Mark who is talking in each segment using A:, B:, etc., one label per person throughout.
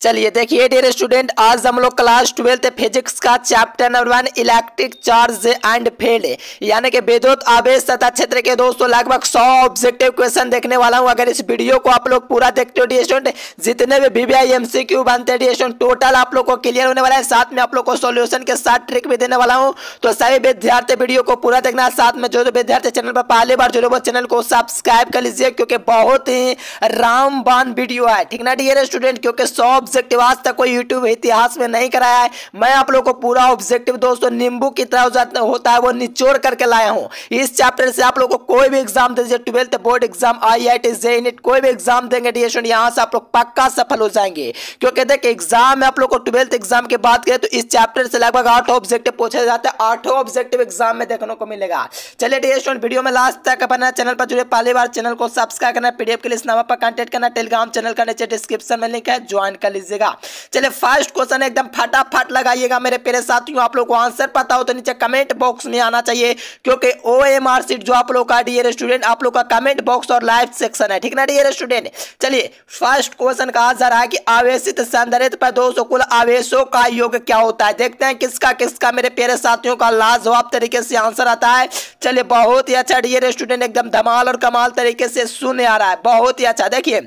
A: चलिए देखिए dear student, आज हम लोग क्लास 12 फिजिक्स का chapter number 1 electric charge and field यानी कि विद्युत आवेश तथा क्षेत्र के दोस्तों लगभग 100 ऑब्जेक्टिव क्वेश्चन देखने वाला हूं। अगर इस वीडियो को आप लोग पूरा देखते हो डियर स्टूडेंट, जितने भी वीवीआई एमसीक्यू बनते हैं डियर स्टूडेंट टोटल आप लोग को क्लियर होने वाला है। साथ में आप लोग को सॉल्यूशन के साथ ट्रिक भी देने वाला हूं, तो सभी विद्यार्थी वीडियो को पूरा देखना। साथ में जो विद्यार्थी चैनल पर पहली बार जुड़े वो चैनल को सब्सक्राइब कर लीजिए, क्योंकि बहुत ही रामबाण वीडियो है, ठीक ना डियर स्टूडेंट। क्योंकि 100 ऑब्जेक्टिव आज तक कोई यूट्यूब इतिहास में नहीं कराया है। मैं आप लोग को पूरा ऑब्जेक्टिव दोस्तों नींबू की तरह होता है वो निचोड़ करके लाया हूं। इस चैप्टर से आप लोग को कोई भी एग्जाम दीजिए, 12th board exam, IIT, JEE NEET, कोई भी एग्जाम देंगे डियर स्टूडेंट, यहां से आप लोग पक्का सफल हो जाएंगे। क्योंकि देखिए एग्जाम में आप लोग को 12th एग्जाम की बात करें तो इस चैप्टर से लगभग 8 ऑब्जेक्टिव पूछे जाते हैं। 8 ऑब्जेक्टिव एग्जाम में देखने को मिलेगा। चलिए डियर स्टूडेंट वीडियो में लास्ट तक अपना चैनल पर जुड़े, पहली बार चैनल को सब्सक्राइब करना, PDF के लिए इस नंबर पर कांटेक्ट करना, टेलीग्राम चैनल का नीचे डिस्क्रिप्शन में लिंक है, ज्वाइन कर लीजिएगा। चलिए फर्स्ट क्वेश्चन एकदम फटाफट लगाइएगा मेरे प्यारे साथियों। आप लोग को आंसर पता हो तो नीचे कमेंट बॉक्स में आना चाहिए, क्योंकि OMR सीट जो आप लोग का डियर स्टूडेंट आप लोग का कमेंट बॉक्स और लाइव सेक्शन है, ठीक ना डियर स्टूडेंट। चलिए फर्स्ट क्वेश्चन का आंसर है कि आवेशित संधारित्र पर दोस्तों कुल आवेशों का योग क्या होता है। देखते हैं किसका किसका मेरे प्यारे साथियों का लाजवाब तरीके से आंसर आता है। चलिए बहुत ही अच्छा डियर स्टूडेंट, एकदम धमाल और कमाल तरीके से सुने आ रहा है, बहुत ही अच्छा। देखिए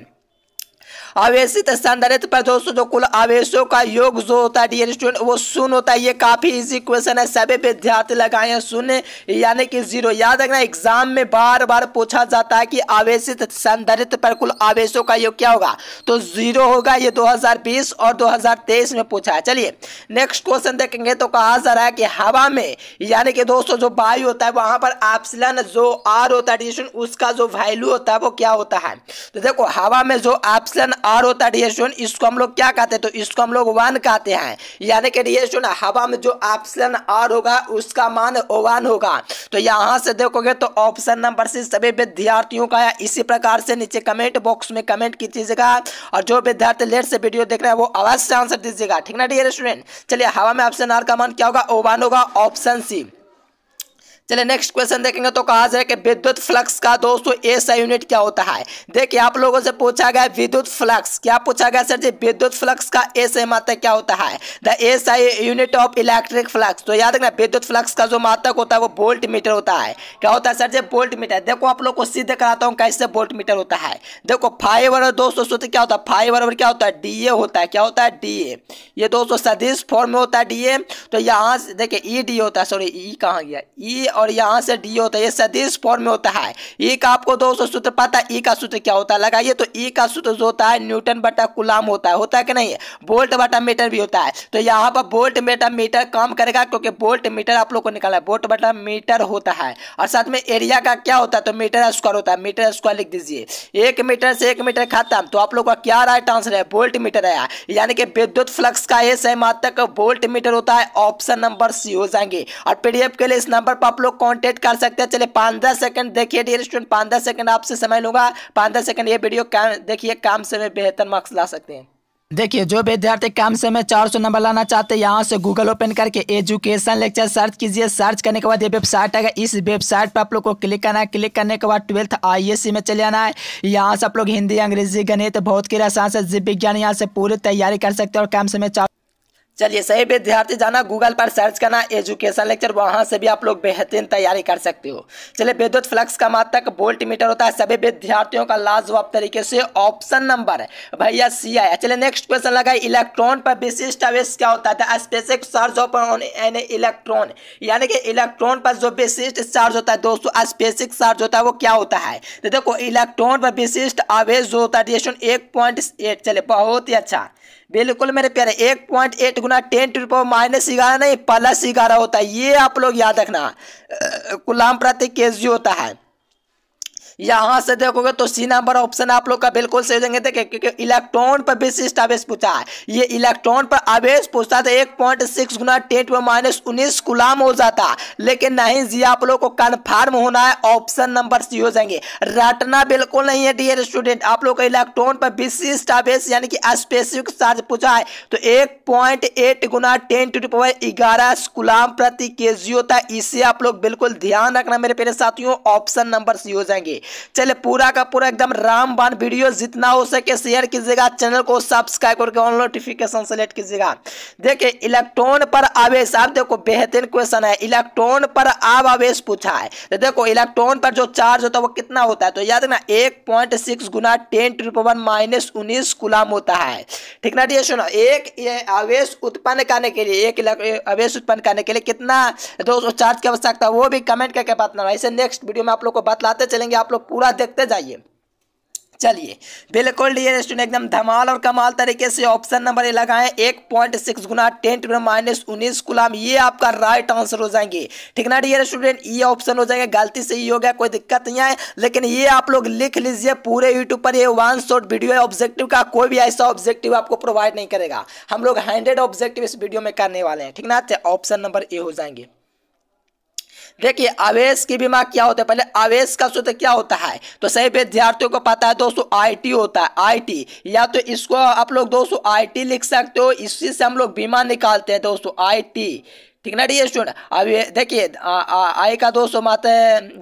A: आवेशित संधारित्र पर दोस्तों जो कुल आवेशों का योग जो होता है डियर स्टूडेंट वो शून्य होता है। ये काफी इजी क्वेश्चन है, सभी विद्यार्थी लगाए हैं शून्य यानी कि 0। याद रखना एग्जाम में बार बार पूछा जाता है कि आवेशित संधारित्र पर कुल आवेशों का योग क्या होगा, तो 0 होगा। ये 2020 और 2023 में पूछा है। चलिए नेक्स्ट क्वेश्चन देखेंगे तो कहा जा रहा है कि हवा में यानी कि दोस्तों जो वायु होता है वहां पर एप्सिलॉन जो R होता है डियर स्टूडेंट उसका जो वैल्यू होता है वो क्या होता है। तो देखो हवा में जो एप्सिलॉन R होता है डियर स्टूडेंट इसको हम लोग क्या कहते हैं, तो इसको हम लोग 1 कहते हैं। यानी कि डियर स्टूडेंट हवा में जो एप्सिलॉन R होगा उसका मान 1 होगा। तो यहां से देखोगे तो ऑप्शन नंबर C सभी विद्यार्थियों का है। इसी प्रकार से नीचे कमेंट बॉक्स में कमेंट कीजिएगा, और जो विद्यार्थी लेट से वीडियो देख रहे हैं वो अवश्य आंसर दीजिएगा, ठीक ना डियर स्टूडेंट। चलिए हवा में एप्सिलॉन R का मान क्या होगा, 1 होगा, ऑप्शन C। चलिए नेक्स्ट क्वेश्चन देखेंगे तो कहा जाए कि विद्युत फ्लक्स का दोस्तों SI यूनिट क्या होता है। देखिए आप लोगों से पूछा गया विद्युत फ्लक्स, क्या पूछा गया सर जी, विद्युत फ्लक्स का SI मात्रक क्या होता है, the SI unit of electric flux. तो याद रखना विद्युत फ्लक्स का जो मात्रक होता है वो वोल्ट मीटर होता है। क्या होता है सर जी, वोल्ट मीटर। देखो आप लोग को सिद्ध कराता हूँ कैसे वोल्ट मीटर होता है। देखो फाई बराबर दोस्तों सूत्र क्या होता है, फाई बराबर क्या होता है, DA होता है। क्या होता है, DA। ये दोस्तों सदिश फॉर्म में होता है DA। तो यहाँ से देखिए ED होता है, सॉरी E कहाँ गया, E और यहाँ से D होता है, ये सदिश फॉर्म में होता है। E का आपको दोस्तों सूत्र पता है, E का सूत्र क्या होता है लगाइए, तो E का सूत्र जो होता है न्यूटन बटा कूलाम होता है कि नहीं, वोल्ट बटा मीटर भी होता है। तो यहाँ पर वोल्ट बटा मीटर काम करेगा, क्योंकि वोल्ट मीटर आप लोग को निकाला है, वोल्ट बटा मीटर होता है। और साथ में एरिया का क्या होता है, तो मीटर स्क्वायर होता है, मीटर स्क्वायर लिख दीजिए। 1 मीटर से 1 मीटर खत्म, तो आप लोग का क्या राइट आंसर है, वोल्ट मीटर है। यानी कि विद्युत फ्लक्स का SI मात्रक वोल्ट मीटर होता है, ऑप्शन नंबर C हो जाएंगे। और PDF के लिए इस नंबर पर आप लोग कॉन्टेक्ट कर सकते हैं। चलिए 5-10 सेकंड देखिए डियर स्टूडेंट, 5-10 सेकंड आपसे समय लूंगा, 5-10 सेकंड ये वीडियो देखिए, काम से में बेहतर मार्क्स ला सकते हैं। देखिए जो विद्यार्थी कम समय 400 नंबर लाना चाहते हैं यहाँ से गूगल ओपन करके एजुकेशन लेक्चर सर्च कीजिए। सर्च करने के बाद ये वेबसाइट आएगा, इस वेबसाइट पर आप लोग को क्लिक करना है। क्लिक करने के बाद 12th ISC में चले जाना है। यहाँ से आप लोग हिंदी, अंग्रेजी, गणित, भौतिक, रसायन से जीव विज्ञान यहाँ से पूरी तैयारी कर सकते हैं और कम समय। चलिए सही विद्यार्थी जाना गूगल पर सर्च करना एजुकेशन लेक्चर, वहां से भी आप लोग बेहतरीन तैयारी कर सकते हो। चलिए विद्युत फ्लक्स का मात्रक वोल्ट मीटर होता है, सभी विद्यार्थियों का लाजवाब तरीके से ऑप्शन नंबर भैया C आया। चलिए नेक्स्ट क्वेश्चन लगा, इलेक्ट्रॉन पर विशिष्ट आवेश क्या होता है, the specific charge of an electron. यानी कि इलेक्ट्रॉन पर जो विशिष्ट चार्ज होता है दोस्तों, स्पेसिफिक चार्ज होता है वो क्या होता है। तो देखो इलेक्ट्रॉन पर विशिष्ट आवेश जो होता है 1.8। चलिए बहुत ही अच्छा, बिल्कुल मेरे प्यारे, 1.8 गुना 10⁻⁻11 नहीं +11 होता है। ये आप लोग याद रखना, कूलाम प्रति केजी होता है। यहां से देखोगे तो C नंबर ऑप्शन आप लोग का बिल्कुल सही देंगे। देखिए क्योंकि इलेक्ट्रॉन पर विशिष्ट आवेश पूछा है, ये इलेक्ट्रॉन पर आवेश पूछता था 1.6 गुना 10⁻⁻19 कूलाम हो जाता, लेकिन नहीं जी, आप लोग को कन्फर्म होना है, ऑप्शन नंबर C हो जाएंगे। रटना बिल्कुल नहीं है डियर स्टूडेंट। आप लोग का इलेक्ट्रॉन पर विशिष्ट आवेश यानी कि स्पेसिफिक चार्ज पूछा है तो 1.8 गुना 10⁻11 कूलाम प्रति केजी होता है। इसे आप लोग बिल्कुल ध्यान रखना मेरे प्यारे साथियों, ऑप्शन नंबर C हो जाएंगे। चलिए पूरा का पूरा एकदम रामबाण वीडियो जितना हो सके शेयर कीजिएगा, चैनल को सब्सक्राइब करके ऑल नोटिफिकेशन सेलेक्ट कीजिएगा। देखिए इलेक्ट्रॉन पर आवेश, आप देखो बेहतरीन क्वेश्चन है, इलेक्ट्रॉन पर आप आवेश पूछा है। तो देखो इलेक्ट्रॉन पर जो चार्ज होता है वो कितना होता है, तो याद रखना 1.6 गुना 10⁻⁻⁻19 कूलम होता है। ठीक ना, ये सुनो, एक आवेश उत्पन्न करने के लिए, एक आवेश उत्पन्न करने के लिए कितना दोस्तों चार्ज की आवश्यकता, वो भी कमेंट करके बताना। ऐसे नेक्स्ट वीडियो में आप लोग को बतलाते चलेंगे, आप लोग पूरा देखते जाइए। चलिए बिल्कुल डियर स्टूडेंट एकदम धमाल और कमाल तरीके से ऑप्शन नंबर ए लगाएं, 1.6 गुना 10⁻⁻19 कूलम, ये आपका राइट आंसर हो जाएंगे। ठीक ना डियर स्टूडेंट, ये ऑप्शन हो जाएगा, गलती से ही हो गया, कोई दिक्कत नहीं है, लेकिन ये आप लोग लिख लीजिए। पूरे यूट्यूब पर ये वन शॉट वीडियो है, ऑब्जेक्टिव का कोई भी ऐसा ऑब्जेक्टिव आपको प्रोवाइड नहीं करेगा। हम लोग 100 ऑब्जेक्टिव इस वीडियो में करने वाले हैं। ठीक ना, ऑप्शन नंबर ए हो जाएंगे। देखिए आवेश की बीमा क्या होता है, पहले आवेश का सूत्र क्या होता है, तो सही विद्यार्थियों को पता है दोस्तों, आईटी होता है, आईटी, या तो इसको आप लोग दोस्तों आईटी लिख सकते हो, इसी से हम लोग बीमा निकालते हैं दोस्तों, आईटी। ठीक ना डियर स्टूडेंट, अब ये देखिए आई का दोस्तों माते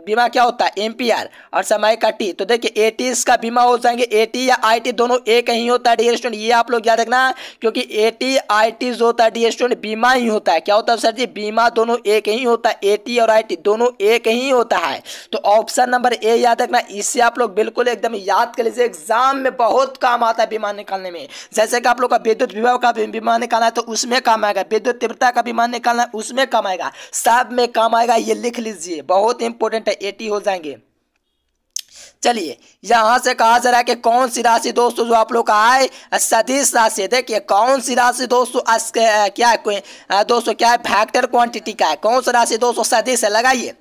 A: बीमा क्या होता है, एम्पियर, और समय का टी, तो देखिए एटी इसका बीमा हो जाएंगे। एटी या आईटी दोनों एक ही होता है डियर स्टूडेंट, ये आप लोग याद रखना, क्योंकि एटी आईटी जो होता है डियर स्टूडेंट बीमा ही होता है। क्या होता है सर जी, बीमा दोनों एक ही होता है, एटी और आईटी दोनों एक ही होता है। तो ऑप्शन नंबर ए याद रखना, इससे आप लोग बिल्कुल एकदम याद कर लीजिए, एग्जाम में बहुत काम आता है बीमा निकालने में। जैसे कि आप लोग का विद्युत विभाग का बीमा निकालना है तो उसमें काम आएगा, विद्युत तीव्रता का बीमा निकालना है उसमें काम आएगा, सब में काम आएगा, ये लिख लीजिए, बहुत इंपॉर्टेंट है, 80 हो जाएंगे। चलिए यहां से कहा जा रहा है कि कौन सी राशि दोस्तों जो आप लोग का है सदिश राशि। देखिए कौन सी राशि दोस्तों क्या है दोस्तों, क्या है फैक्टर क्वांटिटी का है, कौन सी राशि दोस्तों सदिश है, लगाइए।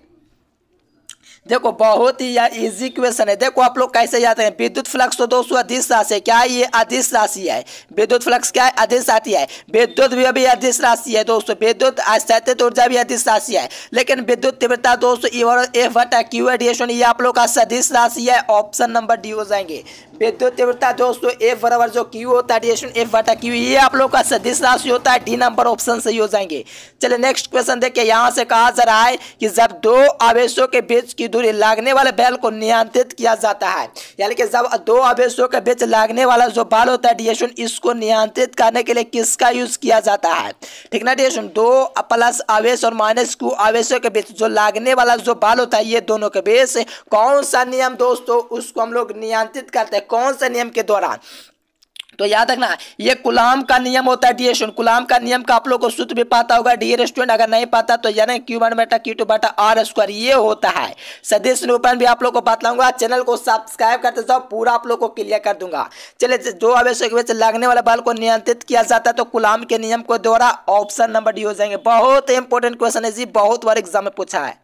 A: देखो बहुत ही इजी क्वेश्चन है, देखो आप लोग कैसे जाते हैं। विद्युत फ्लक्स तो दोस्तों अदिश राशि है, क्या है ये अदिश राशि है, विद्युत फ्लक्स क्या है अदिश राशि है, विद्युत भी अदिश राशि है दोस्तों, विद्युत स्थैतिक ऊर्जा भी अदिश राशि है, लेकिन विद्युत तीव्रता दोस्तों F/Q एडिशन ये आप लोग का सदिश राशि है। ऑप्शन नंबर डी हो जाएंगे। विद्युत तीव्रता दोस्तों F बराबर जो Q होता है एडिशन F/Q, ये आप लोग का सदिश राशि होता है, डी नंबर ऑप्शन सही हो जाएंगे। चलिए नेक्स्ट क्वेश्चन देखिए, यहाँ से कहा जा रहा है कि जब दो आवेशों के बीच की दूरी लगने वाले बल को नियंत्रित किया जाता है, यानी कि जब दो आवेशों के बीच लगने वाला जो बल होता है डिएशन, इसको नियंत्रित करने के लिए किसका यूज किया जाता है। ठीक ना डिएशन, दो प्लस आवेश और माइनस Q आवेशों के बीच जो लगने वाला जो बल होता है, ये दोनों के बीच कौन सा नियम दोस्तों उसको हम लोग नियंत्रित करते हैं, कौन से नियम के द्वारा, तो याद रखना ये कूलॉम का नियम होता है डियर स्टूडेंट। कूलॉम का नियम का आप लोग को सूत्र भी पता होगा डियर स्टूडेंट, अगर नहीं पता तो यानी Q1/Q2/R² ये होता है। सदिश निरूपण भी आप लोग को बतलाऊंगा, चैनल को सब्सक्राइब करते जाओ, पूरा आप लोग को क्लियर कर दूंगा। चलिए दो आवेशों के बीच लगने वाले बल को नियंत्रित किया जाता है तो कूलॉम के नियम को द्वारा, ऑप्शन नंबर डी हो जाएंगे। बहुत इंपॉर्टेंट क्वेश्चन है जी, बहुत बार एग्जाम में पूछा है।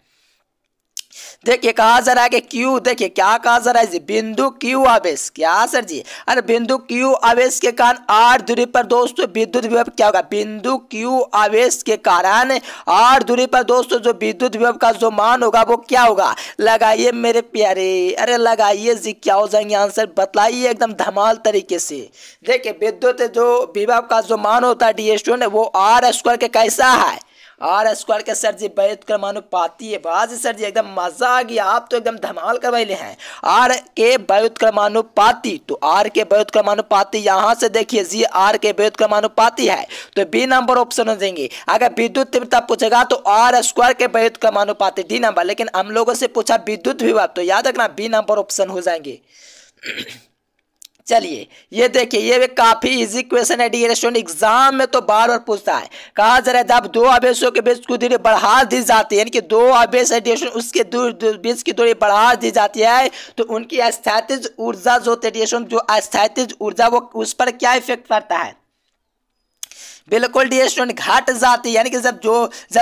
A: देखिए कहा जा रहा है कि Q, देखिए क्या कहा जा रहा है जी, बिंदु Q आवेश, क्या सर जी, अरे बिंदु Q आवेश के कारण R दूरी पर दोस्तों विद्युत विभव क्या होगा, बिंदु Q आवेश के कारण R दूरी पर दोस्तों जो विद्युत विभव का जो मान होगा वो क्या होगा, लगाइए मेरे प्यारे, अरे लगाइए जी, क्या हो जाएंगे आंसर, बतलाइए एकदम धमाल तरीके से। देखिए विद्युत जो विभव का जो मान होता है डी स्टूडेंट, वो R² के कैसा है, R² के सर जी व्युत्क्रमानुपाती है। बाज सर जी एकदम मजा आ गया, आप तो एकदम धमाल करवाइले हैं। R के व्युत्क्रमानुपाती, तो R के व्युत्क्रमानुपाती यहाँ से देखिए जी, R के व्युत्क्रमानुपाती है तो बी नंबर ऑप्शन हो जाएंगे। अगर विद्युत तीव्रता पूछेगा तो R² के व्युत्क्रमानुपाती डी नंबर, लेकिन हम लोगों से पूछा विद्युत विभव तो याद रखना बी नंबर ऑप्शन हो जाएंगे। चलिए ये देखिए, ये भी काफी इजी क्वेश्चन है डियर स्टूडेंट, एग्जाम में तो बार बार पूछता है। कहा जा रहा है जब दो आवेशों के बीच की दूरी बढ़ा दी जाती है, यानी कि दो आवेश है डियर स्टूडेंट, उसके बीच की दूरी बढ़ा दी जाती है तो उनकी स्थैतिज ऊर्जा जो होती है डियर स्टूडेंट, जो स्थैतिज ऊर्जा वो उस पर क्या इफेक्ट पड़ता है, बिल्कुल डियर स्टूडेंट घट जाती है। यानी कि जब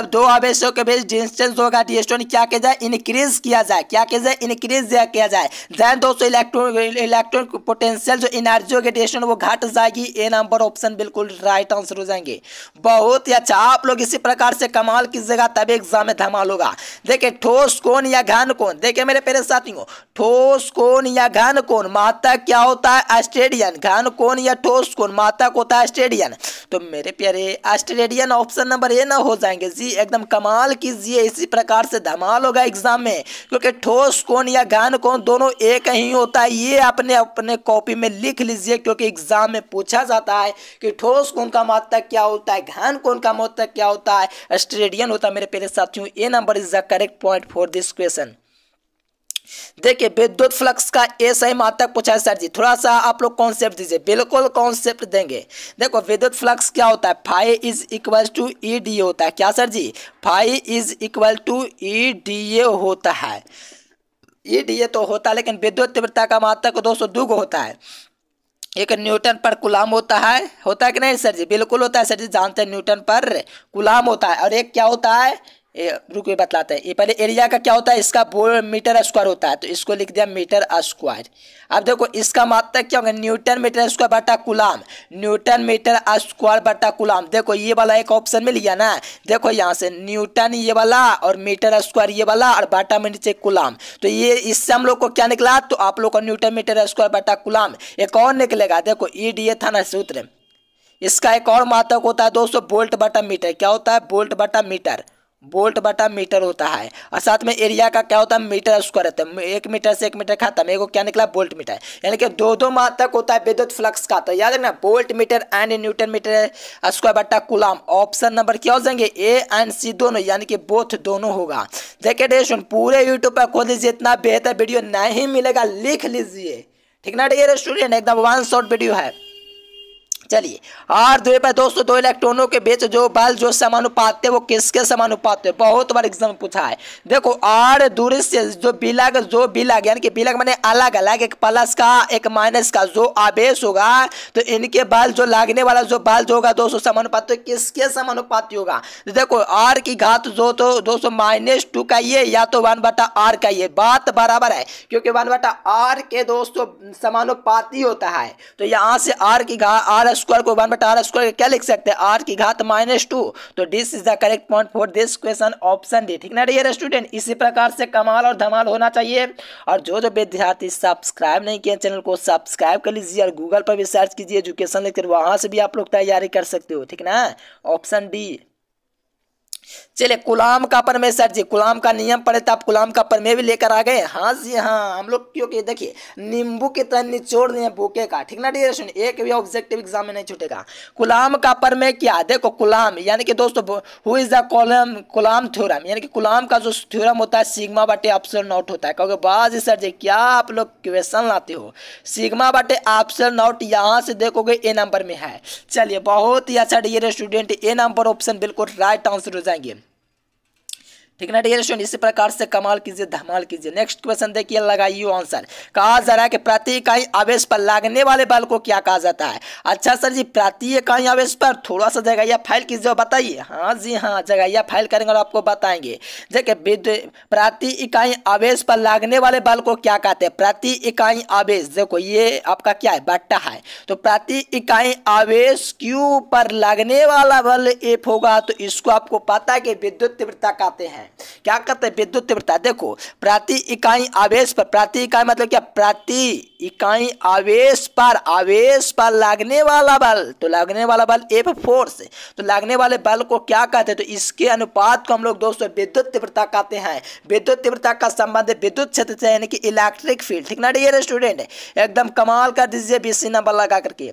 A: दो आवेशों के बीच डिस्टेंस होगा डियर स्टूडेंट, क्या किया जाए, इंक्रीज किया जाए, क्या किया जाए, इंक्रीज किया जाए, देन दोस्तों इलेक्ट्रॉन पोटेंशियल जो एनर्जी होगी डियर स्टूडेंट वो घट जाएगी। ए नंबर ऑप्शन बिल्कुल राइट आंसर हो जाएंगे। बहुत ही अच्छा, आप लोग इसी प्रकार से कमाल कीजिएगा तभी एग्जाम में धमाल होगा। देखिए ठोस कोण या घन कोण, देखिए मेरे प्यारे साथियों, ठोस कोण या घन कोण मात्रक क्या होता है, स्टेडियन, घन कोण या ठोस कोण मात्रक होता है स्टेडियन। तो मेरे प्यारे, ऑस्ट्रेलियन ऑप्शन नंबर ए ना हो जाएंगे जी। एकदम कमाल कीजिए, इसी प्रकार से धमाल होगा एग्जाम में, क्योंकि ठोस कोण या घन कोण दोनों एक ही होता है। ये अपने अपने कॉपी में लिख लीजिए, क्योंकि एग्जाम में पूछा जाता है कि ठोस कोण का मात्रक क्या होता है, घन कोण का मात्रक क्या होता है, ऑस्ट्रेलियन होता है। मेरे प्यारे साथियों, A number is the correct point for this question. देखिए विद्युत फ्लक्स का ए सही मात्रक पूछा है सर जी, थोड़ा सा आप लोग कॉन्सेप्ट दीजिए, बिल्कुल कॉन्सेप्ट देंगे। देखो विद्युत फ्लक्स क्या होता है, phi is equal to E D A होता है। क्या सर जी, phi is equal to E D A होता है। ई डी ए तो होता है, लेकिन विद्युत तीव्रता का मात्रक 202 होता है। एक न्यूटन पर कुलाम होता है कि नहीं सर जी, बिल्कुल होता है सर जी, जानते हैं न्यूटन पर कुलाम होता है। और एक क्या होता है, रुको बतलाते हैं। ये पहले एरिया का क्या होता है, इसका मीटर स्क्वायर होता है, तो इसको लिख दिया मीटर स्क्वायर। अब देखो इसका मात्रक क्या होगा, न्यूटन मीटर स्क्वायर बटा कुलाम, न्यूटन मीटर स्क्वायर बटा कुलाम। देखो ये वाला एक ऑप्शन मिल गया ना, देखो यहाँ से न्यूटन ये वाला और मीटर स्क्वायर ये वाला और बटा में नीचे कुलाम, तो ये इससे हम लोग को क्या निकला, तो आप लोग को न्यूटन मीटर स्क्वायर बटा कुलाम। एक और निकलेगा, देखो ई डी ए था ना सूत्र, इसका एक और मात्रक होता है 200 वोल्ट बटा मीटर। क्या होता है, वोल्ट बटा मीटर, वोल्ट बटा मीटर होता है। और साथ में एरिया का क्या होता है, मीटर स्क्वायर होता है। 1 मीटर से 1 मीटर खाता, मेरे को क्या निकला, वोल्ट मीटर। यानी कि दो मात्रक होता है विद्युत फ्लक्स का। तो याद रखना, volt metre and newton metre square बटा कुलाम। ऑप्शन नंबर क्या हो जाएंगे, ए एंड सी दोनों, यानी कि बोथ दोनों होगा। देखिए डेशन पूरे यूट्यूब पर खोल लीजिए, इतना बेहतर वीडियो नहीं मिलेगा, लिख लीजिए, ठीक ना डियर स्टूडेंट, एकदम वन शॉट वीडियो है। चलिए आर द्वय पर दोस्तों दो इलेक्ट्रॉनों के बीच जो बल जो समानुपात है वो किसके समानुपात है, बहुत बार एग्जाम में पूछा है। देखो आर दूरी से जो बिलग यानी कि बिलग माने अलग अलग, एक प्लस का एक माइनस का जो आवेश होगा, तो इनके बल जो लागने वाला जो बल जो होगा दोस्तों समानुपात, तो किसके समानुपाती होगा। देखो आर की घात जो तो दोस्तों -2 का ये, या तो 1/r का ये, बात बराबर है, क्योंकि 1/r के दोस्तों समानुपाती होता है। तो यहाँ से आर की घात आर स्क्वायर को 1/r स्क्वायर क्या लिख सकते हैं, r की घात -2। तो this is the correct point for this question, option D, ठीक ना डियर स्टूडेंट। इसी प्रकार से कमाल और धमाल होना चाहिए। और जो विद्यार्थी सब्सक्राइब नहीं किए चैनल को सब्सक्राइब कर लीजिए, और गूगल पर भी सर्च कीजिए एजुकेशन लिखकर, वहां से भी आप लोग तैयारी कर सकते हो, ठीक ना, ऑप्शन डी। चलिए कुलाम का प्रमेय सर जी, कुलाम का नियम पढ़े तो आप कुलाम का प्रमेय भी लेकर आ गए। हाँ जी हाँ, हम लोग क्योंकि देखिए नींबू की तरह निचोड़ दिए भूखे का, ठीक ना डियर स्टूडेंट, एक भी ऑब्जेक्टिव एग्जाम में नहीं छूटेगा। कुलाम का प्रमेय क्या, देखो कुलाम यानी कि दोस्तों हु इज द कुलाम थ्योरम, यानी कि कुलाम का जो थ्योरम होता है सिग्मा बटे एप्सिलॉन नॉट होता है। क्योंकि बाज सर जी क्या आप लोग क्वेश्चन लाते हो, सिग्मा बटे एप्सिलॉन नॉट यहाँ से देखोगे ए नंबर में है। चलिए बहुत ही अच्छा डियर स्टूडेंट, ए नंबर ऑप्शन बिल्कुल राइट आंसर हो जाएंगे, ठीक ना डियर स्टूडेंट। इसी प्रकार से कमाल कीजिए, धमाल कीजिए। नेक्स्ट क्वेश्चन देखिए, लगाइए आंसर। कहा जा रहा है कि प्रति इकाई आवेश पर लगने वाले बल को क्या कहा जाता है। अच्छा सर जी, प्रति इकाई आवेश पर थोड़ा सा जगह फाइल कीजिए, बताइए। हाँ जी हाँ, जगह फाइल करेंगे और आपको बताएंगे। देखिए प्रति इकाई आवेश पर लगने वाले बल को क्या कहते हैं, प्रति इकाई आवेश। देखो ये आपका क्या है, बट्टा है, तो प्रति इकाई आवेश Q पर लगने वाला बल F होगा, तो इसको आपको पता है कि विद्युत तीव्रता कहते हैं। क्या कहते हैं, विद्युत तीव्रता। देखो प्रति इकाई आवेश पर, प्रति इकाई मतलब क्या, प्रति इकाई आवेश पर लगने वाला बल, तो लगने वाला बल F फोर्स, तो लगने वाले बल को क्या कहते हैं, तो इसके अनुपात को हम लोग दोस्तों विद्युत तीव्रता कहते हैं। विद्युत तीव्रता का संबंध विद्युत क्षेत्र से, यानी कि इलेक्ट्रिक फील्ड, ठीक ना डियर स्टूडेंट, एकदम कमाल कर दीजिए 20 नंबर लगा करके।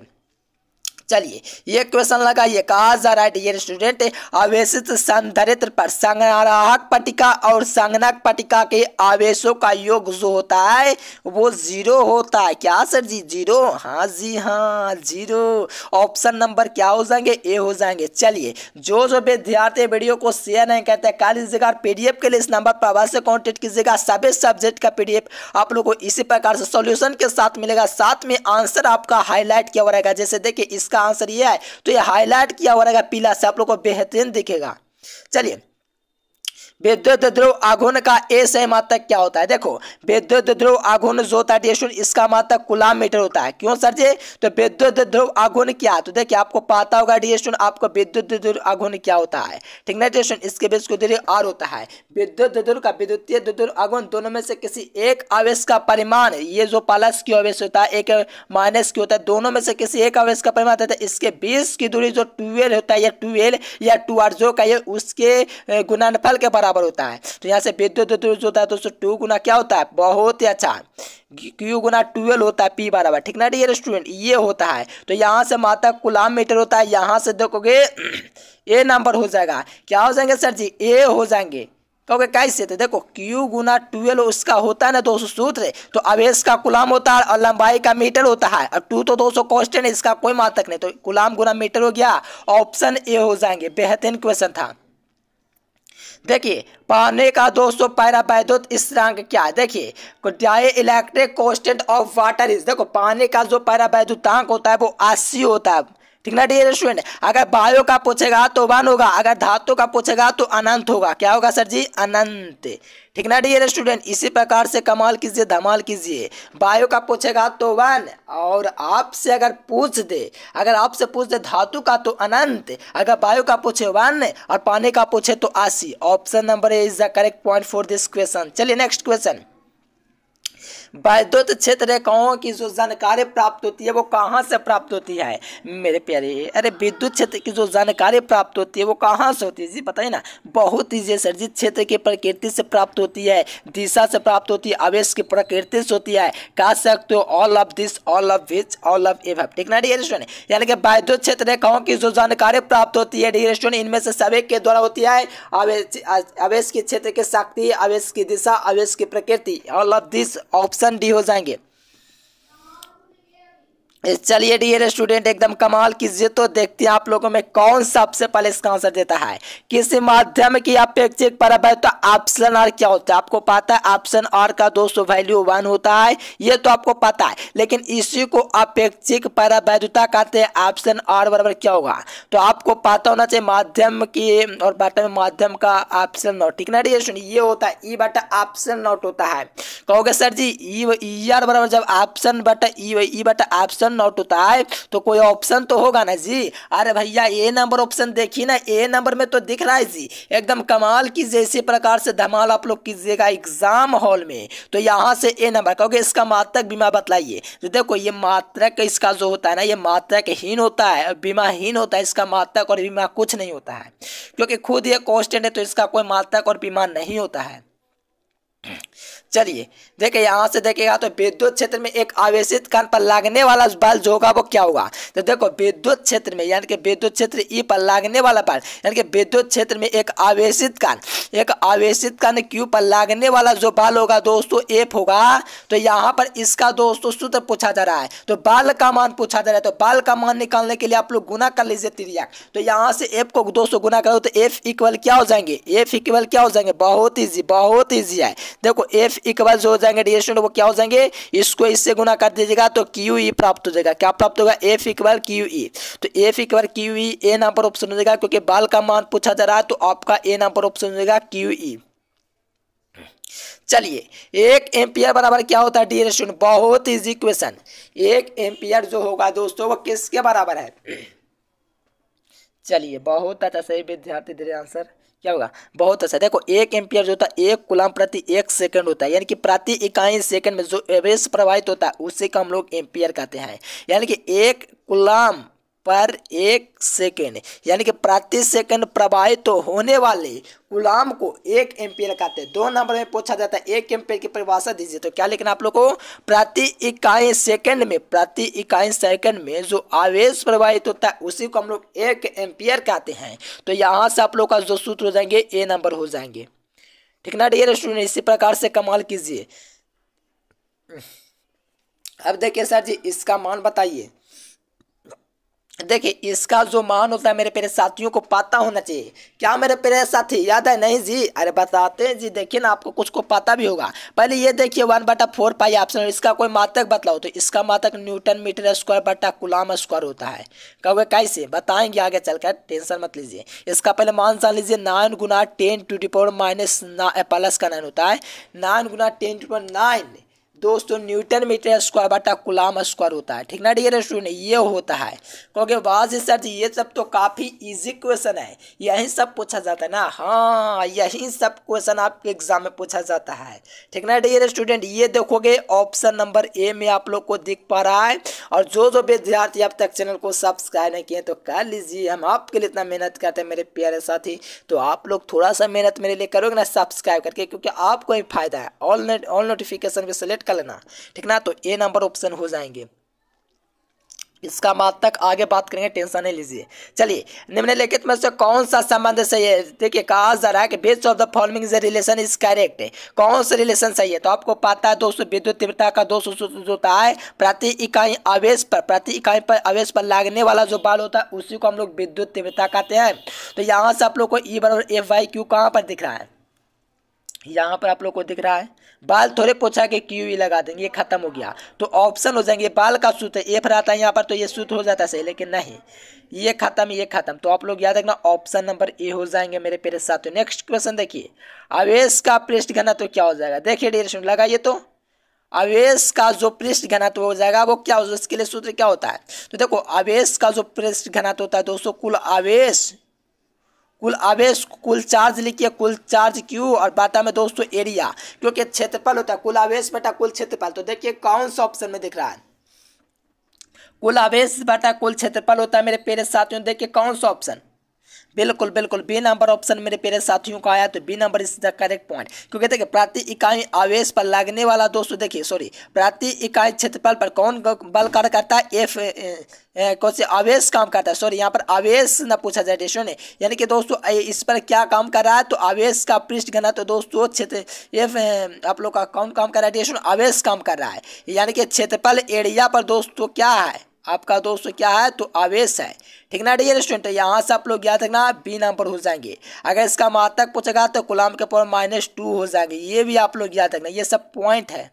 A: चलिए ये क्वेश्चन लगाइए। कहा जा रहा है डियर स्टूडेंट, आवेशित संधारित्र पर संग्राहक पट्टिका और संगणक पट्टिका के आवेशों का योग जो होता है वो 0 होता है। क्या सर जी, 0। हाँ जी हाँ, 0। ऑप्शन नंबर क्या हो जाएंगे, ए हो जाएंगे। चलिए जो विद्यार्थी वीडियो को शेयर नहीं करते कर लीजिएगा, पीडीएफ के लिए इस नंबर पर अवश्य कॉन्टेक्ट कीजिएगा। सभी सब्जेक्ट का पीडीएफ आप लोग को इसी प्रकार से सॉल्यूशन के साथ मिलेगा, साथ में आंसर आपका हाईलाइट किया हुआ रहेगा। जैसे देखिए इसका आंसर ये है, तो ये हाईलाइट किया हुआ रहेगा पीला से, आप लोग को बेहतरीन दिखेगा। चलिए विद्युत ध्रुव आघूर्ण का ए सही मात्रक क्या होता है? देखो विद्युत ध्रुव आघूर्ण जो होता है डियर स्टूडेंट इसका मात्रक कूलाम मीटर होता है। क्यों सर जी? तो विद्युत ध्रुव आघूर्ण क्या? तो देखिए आपको पता होगा डियर स्टूडेंट आपको विद्युत ध्रुव आघूर्ण क्या होता है, ठीक ना डियर स्टूडेंट? इसके बीच को आर होता है। विद्युत ध्रुव का विद्युतीय ध्रुव आघूर्ण दोनों में से किसी एक आवेश का परिमाण, ये जो प्लस की आवेश होता है एक माइनस की होता है, दोनों में से किसी एक आवेश का परिमाण होता है। इसके बीच की दूरी जो 12 होता है या 12 या 2r जो का ये उसके गुणनफल के बराबर होता है। तो यहाँ से विद्युत ध्रुव जो होता है दोस्तों 2 गुना क्या होता है? बहुत ही अच्छा, Q गुना 12 होता है P बराबर, ठीक ना डियर स्टूडेंट? ये होता है। तो यहाँ से मात्रक कूलाम मीटर होता है। यहाँ से देखोगे ए नंबर हो जाएगा। क्या हो जाएंगे सर जी? ए हो जाएंगे। क्योंकि कैसे? तो देखो Q गुना 12 उसका होता है ना दोस्तों सूत्र, तो आवेश का कूलाम होता है और लंबाई का मीटर होता है। और 2 तो दोस्तों कांस्टेंट है, इसका कोई मात्रक नहीं, तो कूलाम गुना मीटर हो गया। ऑप्शन ए हो जाएंगे। बेहतरीन क्वेश्चन था। देखिए पानी का दोस्तों पैरावैद्युत स्थिरांक क्या है? देखिए electric constant of water is, देखो पानी का जो पैरावैद्युतांक होता है वो 80 होता है, ठीक ना डियर स्टूडेंट? अगर वायु का पूछेगा तो 1 होगा, अगर धातु का पूछेगा तो अनंत होगा। क्या होगा सर जी? अनंत, ठीक ना डियर स्टूडेंट? इसी प्रकार से कमाल कीजिए, धमाल कीजिए। वायु का पूछेगा तो 1, और आपसे अगर पूछ दे धातु का तो अनंत, अगर वायु का पूछे 1 और पानी का पूछे तो 80। Option number A is the correct point for this question. चलिए नेक्स्ट क्वेश्चन। वैद्युत क्षेत्र रेखाओं की जो जानकारी प्राप्त होती है वो कहाँ से प्राप्त होती है मेरे प्यारे? अरे विद्युत क्षेत्र की जो जानकारी प्राप्त होती है वो कहाँ से होती है जी? बताइए ना। बहुत ईजी सर जी। क्षेत्र की प्रकृति से प्राप्त होती है, दिशा से प्राप्त होती है, आवेश की प्रकृति से होती है। कह सकते हो all of this, all of which, all of above, ठीक ना डियर स्टूडेंट? यानी कि वैद्युत क्षेत्र रेखाओं की जो जानकारी प्राप्त होती है डियर स्टूडेंट इनमें से सभी के द्वारा होती है। आवेश के क्षेत्र की शक्ति, आवेश की दिशा, आवेश की प्रकृति, all of this option D हो जाएंगे। चलिए डियर स्टूडेंट एकदम कमाल कीजिए, तो देखते हैं आप लोगों में कौन सबसे पहले इसका आंसर देता है। किसी माध्यम की अपेक्षिक पैरावैद्युता ऑप्शन आर क्या होता है? आपको पता है ऑप्शन आर का दोस्तों वैल्यू 1 होता है, ये तो आपको पता है, लेकिन इसी को अपेक्षिक पैरावैद्युता कहते हैं। ऑप्शन आर बराबर क्या होगा? तो आपको पता होना चाहिए माध्यम की और बटा में माध्यम का ऑप्शन नॉट, ठीक ना डियर स्टूडेंट? ये होता है ई बटा ऑप्शन नॉट होता है। कहोगे सर जी ई आर बराबर जब ऑप्शन बटा ई बटा ऑप्शन नॉट होता है तो कोई ऑप्शन तो होगा ना जी। अरे भैया ए नंबर ऑप्शन देखिए ना, ए नंबर में तो दिख रहा है जी। एकदम कमाल की जैसे प्रकार से धमाल आप लोग कीजिएगा एग्जाम हॉल में, तो यहाँ से ए नंबर कहोगे। इसका मात्रक बीमा बतलाइए। तो देखो ये मात्रक इसका जो होता है ना ये मात्रक हीन होता है और बीमाहीन होता है। इसका मात्रक और बीमा कुछ नहीं होता है, क्योंकि खुद ये कांस्टेंट है, तो इसका कोई मात्रक और बीमा नहीं होता है। चलिए देखिए यहाँ से देखिएगा तो विद्युत क्षेत्र में एक आवेशित कण पर लगने वाला बल जो होगा वो क्या होगा? तो देखो विद्युत क्षेत्र में यानी कि विद्युत क्षेत्र ई पर लगने वाला बल यानी कि विद्युत क्षेत्र में एक आवेशित कण क्यू पर लगने वाला जो बल होगा दोस्तों एफ होगा। तो यहाँ पर इसका दोस्तों सूत्र पूछा जा रहा है, तो बल का मान पूछा जा रहा है। तो बल का मान निकालने के लिए आप लोग गुना कर लीजिए तिर्यक। तो यहाँ से एफ को 200 गुना करो तो एफ इक्वल क्या हो जाएंगे? एफ इक्वल क्या हो जाएंगे? बहुत ईजी है। देखो एफ इक्वल जो हो जाएंगे डियर स्टूडेंट वो क्या हो जाएंगे? इसको इससे गुना कर दीजिएगा तो क्यू ई प्राप्त हो जाएगा। क्या प्राप्त होगा? F equal Q E. तो एफ इक्वल क्यू ई ए नंबर ऑप्शन हो जाएगा, क्योंकि बल का मान पूछा जा रहा है तो आपका ए नंबर ऑप्शन हो जाएगा क्यू ई। चलिए 1 एम्पियर बराबर क्या होता है डियर स्टूडेंट? बहुत इजी क्वेश्चन। 1 एम्पियर जो होगा दोस्तों वो किसके बराबर है? चलिए बहुत अच्छा, सही विद्यार्थी दे आंसर क्या होगा? बहुत अच्छा। देखो 1 एम्पियर जो होता है 1 कूलम प्रति 1 सेकंड होता है, यानी कि प्रति इकाई सेकंड में जो आवेश प्रवाहित होता है उसी को हम लोग एम्पियर कहते हैं। यानी कि 1 कूलम पर 1 सेकेंड यानी कि प्रति सेकंड प्रवाहित तो होने वाले कूलम को 1 एम्पियर कहते हैं। 2 नंबर में पूछा जाता है 1 एम्पियर की परिभाषा दीजिए। तो क्या लिखना आप लोग को? प्रति इकाई सेकंड में जो आवेश प्रवाहित होता है उसी को हम लोग 1 एम्पियर कहते हैं। तो यहाँ से आप लोग का जो सूत्र हो जाएंगे ए नंबर हो जाएंगे, ठीक ना डियर स्टूडेंट? इसी प्रकार से कमाल कीजिए। अब देखिए सर जी इसका मान बताइए। देखिए इसका जो मान होता है मेरे प्यारे साथियों को पता होना चाहिए। क्या मेरे प्यारे साथी याद है? नहीं जी, अरे बताते हैं जी। देखिए ना, आपको कुछ को पता भी होगा। पहले ये देखिए 1/4 पाई ऑप्शन, इसका कोई मात्रक बतलाओ तो इसका मात्रक न्यूटन मीटर स्क्वायर बटा कुलाम स्क्वायर होता है। कहोगे कैसे? बताएंगे आगे चलकर, टेंशन मत लीजिए। इसका पहले मान जान लीजिए 9 × 10⁻⁻⁹ होता है। 9 × 10⁹ दोस्तों न्यूटन मीटर स्क्वायर बटा कुलाम स्क्वायर होता है। ठीक ना डियर स्टूडेंट, ये होता है। क्योंकि वाज सर जी ये सब तो काफ़ी इजी क्वेश्चन है, यही सब पूछा जाता है ना। हाँ, यही सब क्वेश्चन आपके एग्जाम में पूछा जाता है। ठीक ना डियर स्टूडेंट, ये देखोगे ऑप्शन नंबर ए में आप लोग को दिख पा रहा है। और जो विद्यार्थी अब तक चैनल को सब्सक्राइब नहीं किए तो कर लीजिए, हम आपके लिए इतना मेहनत करते हैं मेरे प्यारे साथी। तो आप लोग थोड़ा सा मेहनत मेरे लिए करोगे ना सब्सक्राइब करके, क्योंकि आपको ही फायदा है। ऑल नोटिफिकेशन को सिलेक्ट कर लेना, ठीक ना। तो ए नंबर ऑप्शन हो जाएंगे। इसका मात तक आगे बात करेंगे, टेंशन नहीं लीजिए। चलिए, निम्नलिखित में से कौन सा संबंध सही है? देखिए कहा जा रहा है कि best of the following relation is correct है। कौन सा रिलेशन सही है? तो आपको पता है दोस्तों, विद्युत तीव्रता का दोष होता है प्रति इकाई आवेश पर लगने वाला जो बल होता है उसी को हम लोग विद्युत तीव्रता कहते हैं। तो यहाँ से आप लोग को E/F/Q कहाँ पर दिख रहा है? यहाँ पर आप लोग को दिख रहा है। बाल थोड़े पूछा कि QE लगा देंगे, ये खत्म हो गया। तो ऑप्शन हो जाएंगे, बाल का सूत्र एफ रहता है यहाँ पर, तो ये सूत्र हो जाता है सही, लेकिन नहीं, ये खत्म ये खत्म। तो आप लोग याद रखना ऑप्शन नंबर ए हो जाएंगे मेरे प्यारे साथियों। नेक्स्ट क्वेश्चन देखिए, आवेश का पृष्ठ घनत्व क्या हो जाएगा? देखिए डिरेक्शन लगाइए, तो आवेश का जो पृष्ठ घनत्व हो जाएगा वो क्या हो जाएगा? इसके लिए सूत्र क्या होता है? तो देखो आवेश का जो पृष्ठ घनत्व होता है दोस्तों, कुल चार्ज लिखिए, कुल चार्ज Q और बाटा में दोस्तों एरिया, क्योंकि क्षेत्रफल होता है कुल आवेश बटा कुल क्षेत्रफल। तो देखिए कौन सा ऑप्शन में दिख रहा है? कुल आवेश बटा कुल क्षेत्रफल होता है मेरे प्यारे साथियों। देखिए कौन सा ऑप्शन? बिल्कुल बिल्कुल बी नंबर ऑप्शन मेरे प्यारे साथियों का आया। तो B number is the correct point, क्योंकि देखिए प्रति इकाई आवेश पर लगने वाला दोस्तों, देखिए सॉरी, प्रति इकाई क्षेत्रफल पर कौन बल कार्य करता है? एफ कौन से आवेश काम करता है? सॉरी, यहाँ पर आवेश ना पूछा जाए रेशो ने, यानी कि दोस्तों इस पर क्या काम कर रहा है? तो आवेश का पृष्ठ घनत्व तो दोस्तों क्षेत्र एफ आप लोग का कौन काम कर रहा है? रेशो आवेश काम कर रहा है, यानी कि क्षेत्रफल एरिया पर दोस्तों क्या है आपका? दोस्तों क्या है? तो आवेश है। ठीक ना डियर स्टूडेंट, यहाँ से आप लोग याद रखना बी नंबर हो जाएंगे। अगर इसका मात्रक पूछेगा तो कूलम के पावर -2 हो जाएंगे, ये भी आप लोग याद रखना। ये सब पॉइंट है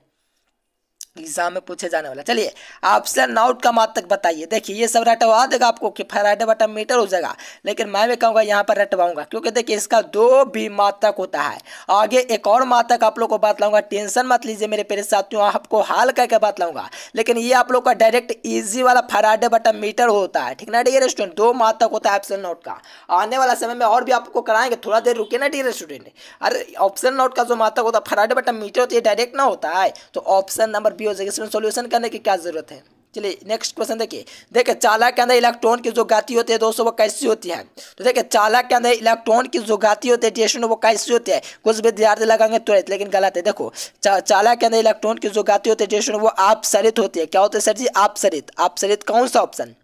A: एग्जाम में पूछे जाने वाला। चलिए ऑप्शन नॉट का मात्रक बताइए। देखिए ये सब रटवा देगा आपको कि फैराडे बटा मीटर हो जाएगा, लेकिन मैं भी कहूँगा यहाँ पर रटवाऊंगा, क्योंकि देखिए इसका 2 भी मात्रक होता है। आगे एक और मात्रक आप लोग को बतलाऊंगा, टेंशन मत लीजिए मेरे प्यारे साथियों, आपको हाल करके बतलाऊंगा। लेकिन ये आप लोग का डायरेक्ट इजी वाला फैराडे बटा मीटर होता है। ठीक ना डियर स्टूडेंट, 2 मात्रक होता है ऑप्शन नॉट का। आने वाला समय में और भी आपको कराएंगे, थोड़ा देर रुके ना डियर स्टूडेंट। अरे ऑप्शन नॉट का जो मात्रक होता है फैराडे बटा मीटर होती है, डायरेक्ट ना होता है। तो ऑप्शन नंबर बी हो जाएगा, इसमें सॉल्यूशन करने की क्या जरूरत है। चलिए नेक्स्ट क्वेश्चन देखिए चालक के अंदर इलेक्ट्रॉन की जो गति होती है दोस्तों वो कैसी होती है? तो देखिए चालक के अंदर इलेक्ट्रॉन की जो गति होती है टेस्ट वो कैसी होती है? कुछ विद्यार्थी लगाएंगे तुरंत, लेकिन गलत है। देखो चालक के अंदर इलेक्ट्रॉन की जो गति होती है टेस्ट वो अपसरित होती है। क्या होती है सर जी? अपसरित। कौन सा ऑप्शन?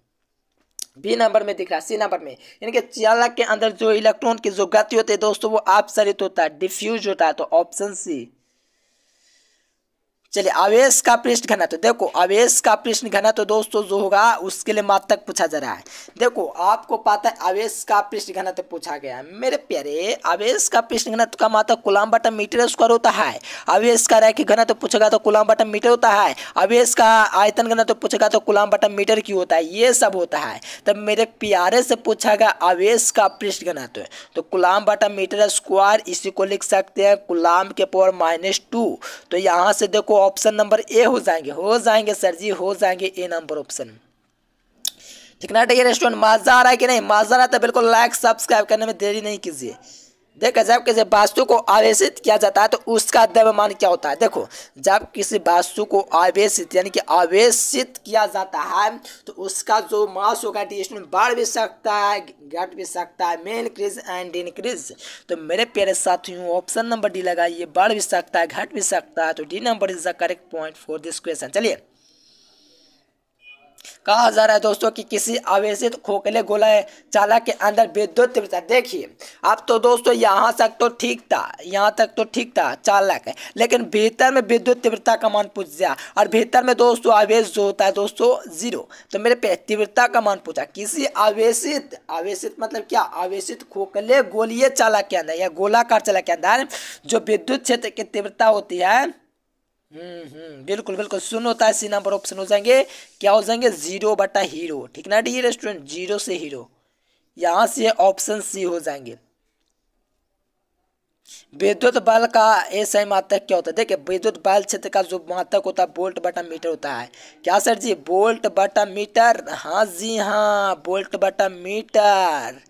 A: बी नंबर में दिख रहा है, सी नंबर में, यानी कि चालक के अंदर जो इलेक्ट्रॉन की जो गति होती है दोस्तों वो अपसरित होता है, डिफ्यूज होता है। तो ऑप्शन सी। चलिए आवेश का पृष्ठ घनत्व, देखो आवेश का पृष्ठ घनत्व दोस्तों जो होगा उसके लिए मात्रक पूछा जा रहा है। देखो आपको पता है आवेश का पृष्ठ घनत्व पूछा गया है मेरे प्यारे, आवेश का पृष्ठ घनत्व का मात्रक कूलम बटा मीटर स्क्वायर होता है। आवेश का रैखिक घनत्व पूछेगा तो कूलम बटा मीटर होता है। आवेश का आयतन घनत्व पूछेगा तो कूलम बटा मीटर क्यों होता है, ये सब होता है। तब मेरे प्यारे से पूछा गया आवेश का पृष्ठ घनत्व, तो कूलम बटा मीटर स्क्वायर, इसी को लिख सकते हैं कूलम के पावर -2। तो यहाँ से देखो ऑप्शन नंबर ए हो जाएंगे सर जी, हो जाएंगे ए नंबर ऑप्शन। ठीक ना डियर स्टूडेंट, मजा आ रहा है कि नहीं? मजा आ रहा है तो बिल्कुल लाइक सब्सक्राइब करने में देरी नहीं कीजिए। देखो जब किसी वस्तु को आवेशित किया जाता है तो उसका द्रव्यमान क्या होता है? देखो जब किसी वस्तु को आवेशित यानी कि आवेशित किया जाता है तो उसका जो मास होगा बढ़ भी सकता है घट भी सकता है, में इंक्रीज एंड इंक्रीज। तो मेरे प्यारे साथियों ऑप्शन नंबर डी लगाइए, बढ़ भी सकता है घट भी सकता है। तो D number is the correct point for this question. चलिए कहा जा रहा है दोस्तों कि किसी आवेशित खोखले गोला चालक के अंदर विद्युत तीव्रता, देखिए अब तो दोस्तों यहाँ तक तो ठीक था, यहाँ तक तो ठीक था चालक है, लेकिन भीतर में विद्युत तीव्रता का मान पूछ दिया और भीतर में दोस्तों आवेश जो होता है दोस्तों जीरो, तो मेरे पे तीव्रता का मान पूछा किसी आवेशित, आवेशित मतलब क्या, आवेशित खोखले गोलीय चालक के अंदर या गोलाकार चालक के अंदर जो विद्युत क्षेत्र की तीव्रता होती है, बिल्कुल बिल्कुल सुन होता है, सी नंबर ऑप्शन हो जाएंगे, क्या हो जाएंगे 0/हीरो, ठीक ना डी स्टूडेंट, 0 से हीरो, यहां से ऑप्शन सी हो जाएंगे। विद्युत बल का ऐसा मात्रक क्या होता है, देखिए विद्युत बल क्षेत्र का जो मात्रक होता है वोल्ट बटा मीटर होता है, क्या सर जी, वोल्ट बटा मीटर, हाँ जी हाँ, वोल्ट बटा मीटर,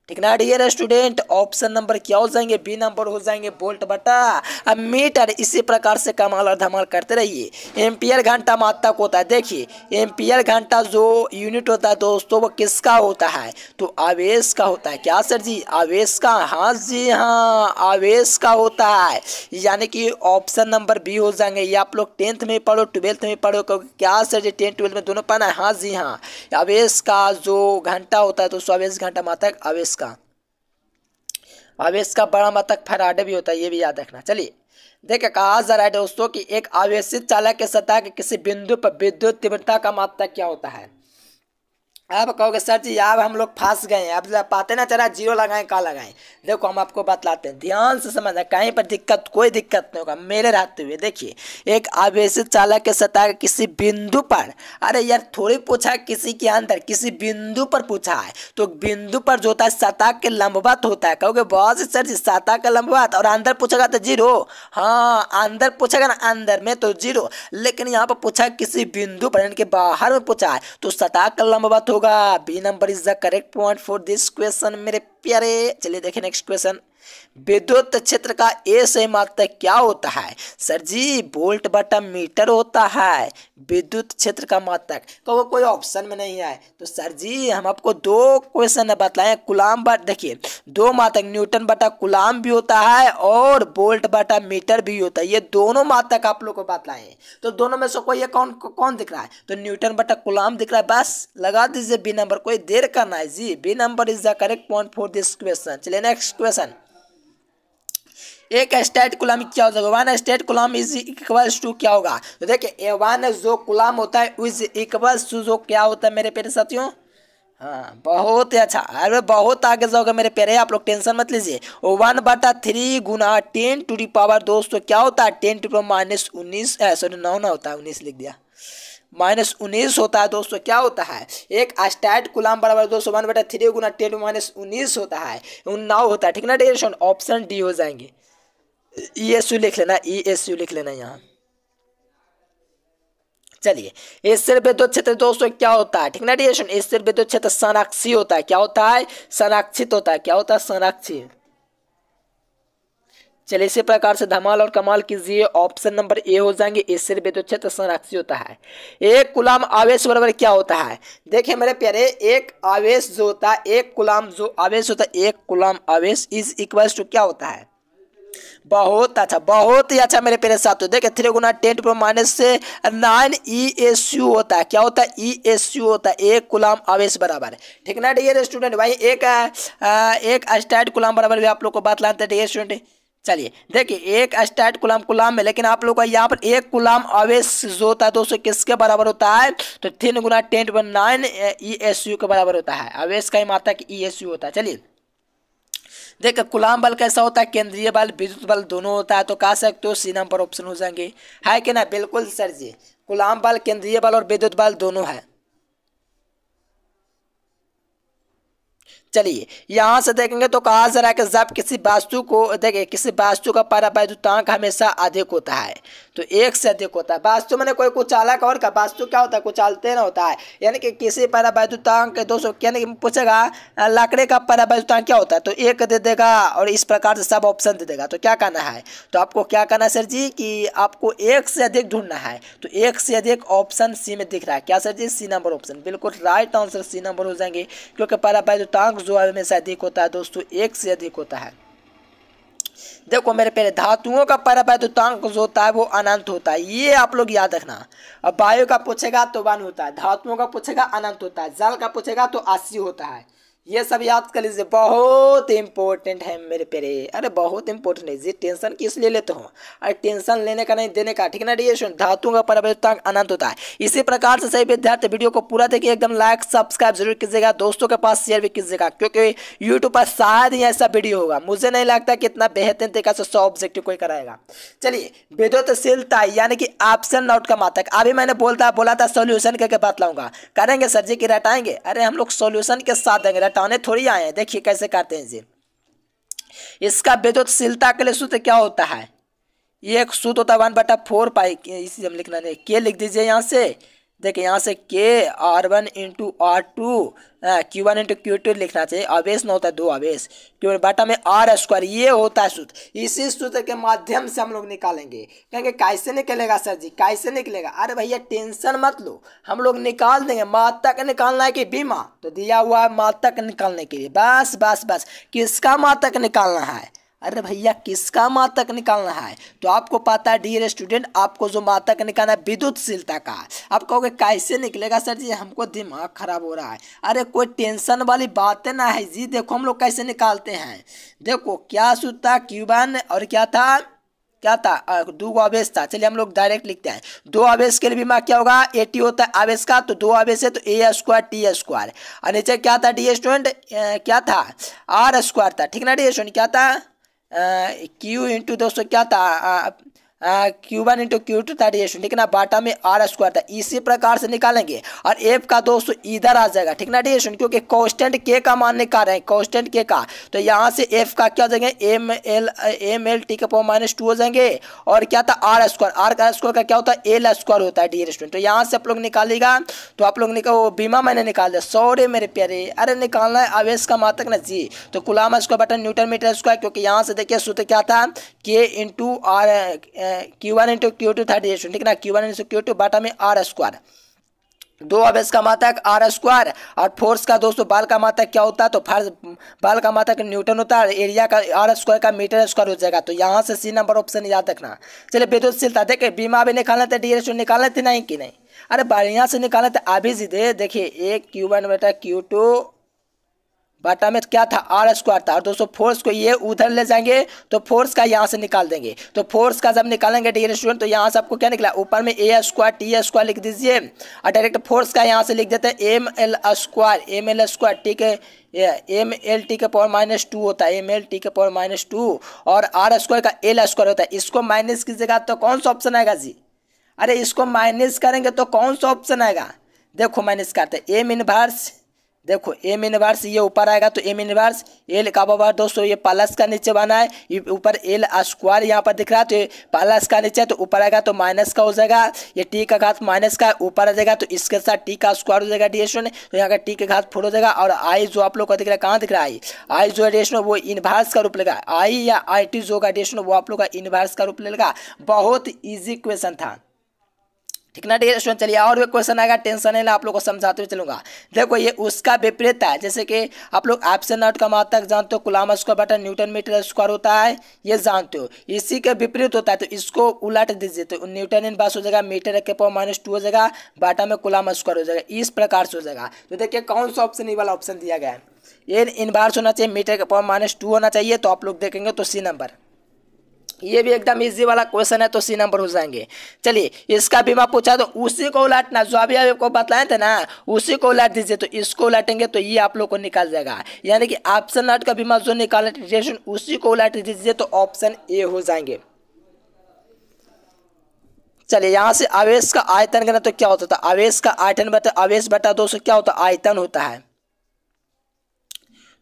A: ठीक ना डियर स्टूडेंट, ऑप्शन नंबर क्या हो जाएंगे, बी नंबर हो जाएंगे, वोल्ट बटा मीटर। इसी प्रकार से कमाल और धमाल करते रहिए। एम्पियर घंटा मात्रक होता है, देखिए एम्पियर घंटा जो यूनिट होता है दोस्तों वो किसका होता है, तो आवेश का होता है, क्या सर जी, आवेश का, हाँ जी हाँ, आवेश का होता है, यानी कि ऑप्शन नंबर बी हो जाएंगे। ये आप लोग 10th में पढ़ो 12th में पढ़ो, क्या सर जी 10 12 में दोनों पढ़ना है, हाँ जी हाँ, आवेश का जो घंटा होता है दोस्तों, आवेश घंटा मात्रक, आवेश का बड़ा मात्रक फैराडे भी होता है, ये भी याद रखना। चलिए देखिए कहा जा रहा है दोस्तों कि एक आवेशित चालक के सतह के किसी बिंदु पर विद्युत तीव्रता का मात्रक क्या होता है। अब कहोगे सर जी यार हम लोग फंस गए हैं, अब पाते ना चला, जीरो लगाएं का लगाएं, देखो हम आपको बतलाते हैं, ध्यान से समझना, कहीं पर दिक्कत कोई दिक्कत नहीं होगा मेरे रहते हुए। देखिए एक आवेशित चालक के सतह के किसी बिंदु पर, अरे यार थोड़ी पूछा किसी के अंदर, किसी बिंदु पर पूछा है, तो बिंदु पर जो होता है सतह के लंबवत होता है, कहोगे बहुत सर जी सतह के लंबवत, और अंदर पूछेगा तो जीरो, हाँ अंदर पूछेगा ना, अंदर में तो जीरो, लेकिन यहाँ पर पूछा किसी बिंदु पर, इनके बाहर में पूछा है तो सतह का लंबवत होगा। B number is the correct point for this question मेरे प्यारे। चलिए देखिए नेक्स्ट क्वेश्चन, विद्युत क्षेत्र का ए से मात्रक क्या होता है, सर जी वोल्ट बटा मीटर होता है विद्युत क्षेत्र का मात्रक, तो कोई ऑप्शन में नहीं है, तो सर जी हम आपको दो क्वेश्चन बताए, कुलाम बट, देखिए दो मात्रक न्यूटन बटा कुलाम भी होता है और वोल्ट बटा मीटर भी होता है, ये दोनों मात्रक आप लोग को बताए, तो दोनों में से कोई कौन कौन दिख रहा है, तो न्यूटन बटा कुलाम दिख रहा है, बस लगा दीजिए बी नंबर, कोई देर करना है जी, B number is the correct point for this question. चलिए नेक्स्ट क्वेश्चन, एक स्टेट कुलाम क्या हो जाएगा, one state coulomb is equals to क्या होगा, तो देखिए वन जो कुलाम होता है इज इक्वल्स टू जो क्या होता है मेरे प्यारे साथियों, हाँ बहुत ही अच्छा, अरे बहुत आगे जाओगे मेरे प्यारे, आप लोग टेंशन मत लीजिए। 1/3 गुना 10 टू दी पावर दोस्तों क्या होता है, 10 टू -19, सॉरी 9 ना होता है, 19 लिख दिया, -19 होता है दोस्तों, क्या होता है एक स्टैट कुलाम बराबर दोस्तों 1/3 गुना 10 टू -19 होता है, 9 होता है, ठीक ना डियर, ऑप्शन डी हो जाएंगे। ESU लिख लेना, ESU लिख लेना यहाँ। चलिए स्थिर विद्युत क्षेत्र दोस्तों क्या होता है, ठीक ना डियर, स्थिर विद्युत क्षेत्र संरक्षी होता है, क्या होता है संरक्षित होता है, क्या होता है संरक्षित। चलिए इसी प्रकार से धमाल और कमाल कीजिए, ऑप्शन नंबर ए हो जाएंगे, स्थिर विद्युत क्षेत्र संरक्षित होता है। एक कुलाम आवेश बराबर क्या होता है, देखिए मेरे प्यारे एक आवेश जो होता है, एक कुलाम जो आवेश होता है, एक कुलाम आवेश इज इक्वल्स टू क्या होता है, बहुत अच्छा, बहुत ही अच्छा मेरे प्यारे साथियों, देखिए 3 गुना 10 टू -9 ESU होता है, क्या होता है ESU होता है, एक कुलाम आवेश बराबर, ठीक ना डियर स्टूडेंट, भाई एक स्टैट कुलाम बराबर भी आप लोग को बात लाते हैं डियर स्टूडेंट। चलिए देखिए एक स्टैट कुलाम में, लेकिन आप लोग का यहाँ पर एक कुलाम आवेश जो होता है दोस्तों किसके बराबर होता है, तो 3 गुना 10 टू 9 ESU के बराबर होता है, आवेश का ही मात्रक ESU होता है। चलिए देखिए कुलाम बल कैसा होता है, केंद्रीय बल विद्युत बल दोनों होता है, तो कह सकते हो सी नंबर ऑप्शन हो जाएंगे, है कि ना, बिल्कुल सर जी, कुलाम बल केंद्रीय बल और विद्युत बल दोनों है। चलिए यहाँ से देखेंगे तो कहा जा रहा है कि जब किसी वास्तु को, देखिए किसी वास्तु का परावैद्युतांक हमेशा अधिक होता है, तो एक से अधिक होता है, वास्तु मैंने कोई कुचालक और का वास्तु क्या होता है कुचालते ना होता है, यानी कि किसी परावैद्युतांक दोस्तों, यानी कि पूछेगा लकड़े का परावैद्युतांक क्या होता है, तो एक दे देगा और इस प्रकार से सब ऑप्शन दे देगा, तो क्या करना है, तो आपको क्या करना है सर जी कि आपको एक से अधिक ढूंढना है, तो एक से अधिक ऑप्शन सी में दिख रहा है, क्या सर जी सी नंबर ऑप्शन, बिल्कुल राइट आंसर सी नंबर हो जाएंगे, क्योंकि परावैद्युतांक जो हमेशा अधिक होता है दोस्तों एक से अधिक होता है। देखो मेरे प्यारे, धातुओं का परवैद्युतांक जो होता है वो अनंत होता है, ये आप लोग याद रखना। अब वायु का पूछेगा तो 1 होता है, धातुओं का पूछेगा अनंत होता है, जल का पूछेगा तो 80 होता है। ये सब याद कर लीजिए, बहुत इंपॉर्टेंट है मेरे प्यारे। अरे बहुत इंपॉर्टेंट है जी, टेंशन किस लिए लेते हो? अरे टेंशन लेने का नहीं, देने का, ठीक है ना डियर? धातुओं का परवैद्युतांक अनंत होता है। इसी प्रकार से सही विद्यार्थी वीडियो को पूरा देखिए, एकदम लाइक सब्सक्राइब जरूर कीजिएगा, दोस्तों के पास शेयर भी कीजिएगा, क्योंकि यूट्यूब पर शायद ही ऐसा वीडियो होगा, मुझे नहीं लगता कि इतना बेहतरीन तरीका से 100 ऑब्जेक्टिव कोई कराएगा। चलिए, विद्युतशीलता यानी कि ऑप्शन नोट का मात्रक, अभी मैंने बोला था सोल्यूशन करके बतलाऊंगा। करेंगे सर जी कि रटाएंगे? अरे हम लोग सोल्यूशन के साथ देंगे, रटाने थोड़ी आए हैं। देखिए कैसे करते हैं जी। इसका विद्युतशीलता के लिए सूत्र क्या होता है? ये एक सूत्र होता है 1/4 पाई, इसी हम लिखना नहीं, के लिख दीजिए यहाँ से। देखिए यहाँ से के R1 into R2 Q1 into Q2 लिखना चाहिए, आवेश ना होता है 2 आवेश, क्यों बटा में R², ये होता है सूत्र। इसी सूत्र के माध्यम से हम लोग निकालेंगे। कहेंगे कैसे निकलेगा सर जी, कैसे निकलेगा? अरे भैया टेंशन मत लो, हम लोग निकाल देंगे। मात्रक निकालना है कि बीमा, तो दिया हुआ है मात्रक निकालने के लिए, बस बस बस। किसका मात्रक निकालना है? अरे भैया किसका मात्रक निकालना है? तो आपको पता है डियर स्टूडेंट, आपको जो मात्रक निकालना है विद्युतशीलता का। आप कहोगे कैसे निकलेगा सर जी, हमको दिमाग खराब हो रहा है। अरे कोई टेंशन वाली बातें ना है जी, देखो हम लोग कैसे निकालते हैं। देखो क्या सूत्र था, Q1 और क्या था 2 आवेश था। चलिए हम लोग डायरेक्ट लिखते हैं। 2 आवेश के लिए बीमा क्या होगा? AT होता है आवेश का, तो 2 आवेश है तो A² T²। और नीचे क्या था डियर स्टूडेंट, क्या था? R² था, ठीक ना डियर स्टूडेंट? क्या था? Q इंटू दोस्तों क्या था? Q1 इंटू Q2 था डियर स्टूडेंट, ठीक ना? बाटा में R² था। इसी प्रकार से निकालेंगे और F का दोस्तों इधर आ जाएगा, ठीक ना डियर स्टूडेंट? क्योंकि कांस्टेंट K का मान निकाल रहे हैं, कांस्टेंट K का, तो यहाँ से F का क्या हो जाएंगे? MLT⁻² हो जाएंगे। और क्या था? R² का क्या होता है? L² होता है डियर स्टूडेंट। तो यहाँ से आप लोग निकालिएगा, तो आप लोग निकाल, बीमा मैंने निकाल दिया, सॉरी मेरे प्यारे। अरे निकालना है आवेश का मात्रक ना जी, तो कूलम स्क्वायर बटा न्यूटन मीटर स्क्वायर, क्योंकि यहाँ से देखिए सूत्र क्या था? K into Q1 into Q2 था डियर स्टूडेंट, ठीक ना? Q1 इंटू Q2 बाटा में R²। 2 आवेश का मात्रक R², और फोर्स का दोस्तों बल का मात्रक क्या होता है? तो बल का मात्रक न्यूटन होता है, एरिया का R² का मीटर स्क्वायर हो जाएगा। तो यहाँ से C नंबर ऑप्शन याद रखना। चलिए विद्युतशीलता, देखिए बीमा भी निकालना था डियर स्टूडेंट, निकालने थे नहीं कि नहीं? अरे बढ़िया से निकालने थे अभी जी दे। देखिए एक Q1 बटा Q2 बाटा में क्या था? R² था। और दोस्तों फोर्स को ये उधर ले जाएंगे तो फोर्स का यहाँ से निकाल देंगे। तो फोर्स का जब निकालेंगे डियर स्टूडेंट, तो यहाँ से आपको क्या निकला? ऊपर में A² T² लिख दीजिए, और डायरेक्ट फोर्स का यहाँ से लिख देते हैं ML², ठीक है? MLT⁻² होता है, MLT⁻², और R² का L² होता है। इसको माइनस कीजिएगा तो कौन सा ऑप्शन आएगा जी? अरे इसको माइनस करेंगे तो कौन सा ऑप्शन आएगा? देखो माइनस करते हैं, M इनवर्स, देखो M इनवर्स ये ऊपर आएगा, तो M इनवर्स L का बराबर दोस्तों, ये प्लस का नीचे बना है, ये ऊपर L² यहाँ पर दिख रहा है, तो ये प्लस का नीचे तो ऊपर आएगा तो माइनस का हो जाएगा। ये T का घात माइनस का ऊपर आ जाएगा, तो इसके साथ T का स्क्वायर हो जाएगा डियर स्टूडेंट। तो यहाँ का T के घात 4 हो जाएगा। और I जो आप लोग को दिख रहा है, कहाँ दिख रहा है? I जो है डियर स्टूडेंट वो इनवर्स का रूप लेगा, I या IT जो होगा डियर स्टूडेंट वो आप लोग का इनवर्स का रूप लेगा। बहुत ईजी क्वेश्चन था, ठीक ना डियर स्टूडेंट? चलिए और भी क्वेश्चन आएगा, टेंशन नहीं, आपलोग को समझाते हुए चलूंगा। देखो ये उसका विपरीत है, जैसे कि आप लोग ऑप्शन नोट का मात्रक जानते हो, कूलम स्क्वायर बटा न्यूटन मीटर स्क्वायर होता है, ये जानते हो। इसी के विपरीत होता है, तो इसको उलट दीजिए, तो न्यूटन इनवर्स हो जाएगा, मीटर के पावर -2 हो जाएगा, बाटा में कूलम स्क्वायर हो जाएगा। इस प्रकार से हो जाएगा। तो देखिए कौन सा ऑप्शन, ये वाला ऑप्शन दिया गया है। ये इनवर्स होना चाहिए, मीटर के पावर -2 होना चाहिए, तो आप लोग देखेंगे तो C नंबर। ये भी एकदम इजी वाला क्वेश्चन है, तो C नंबर हो जाएंगे। चलिए इसका बीमा पूछा तो उसी को उलटना, जो अभी आपको बताए थे ना उसी को उलट दीजिए, तो इसको उलटेंगे तो ये आप लोग को निकाल जाएगा। यानी कि ऑप्शन नोट का बीमा जो निकाले उसी को उलट दीजिए, तो ऑप्शन A हो जाएंगे। चलिए यहाँ से आवेश का आयतन करना, तो क्या होता था? आवेश का आयतन बता, आवेश बटा 200 क्या होता है? आयतन होता है।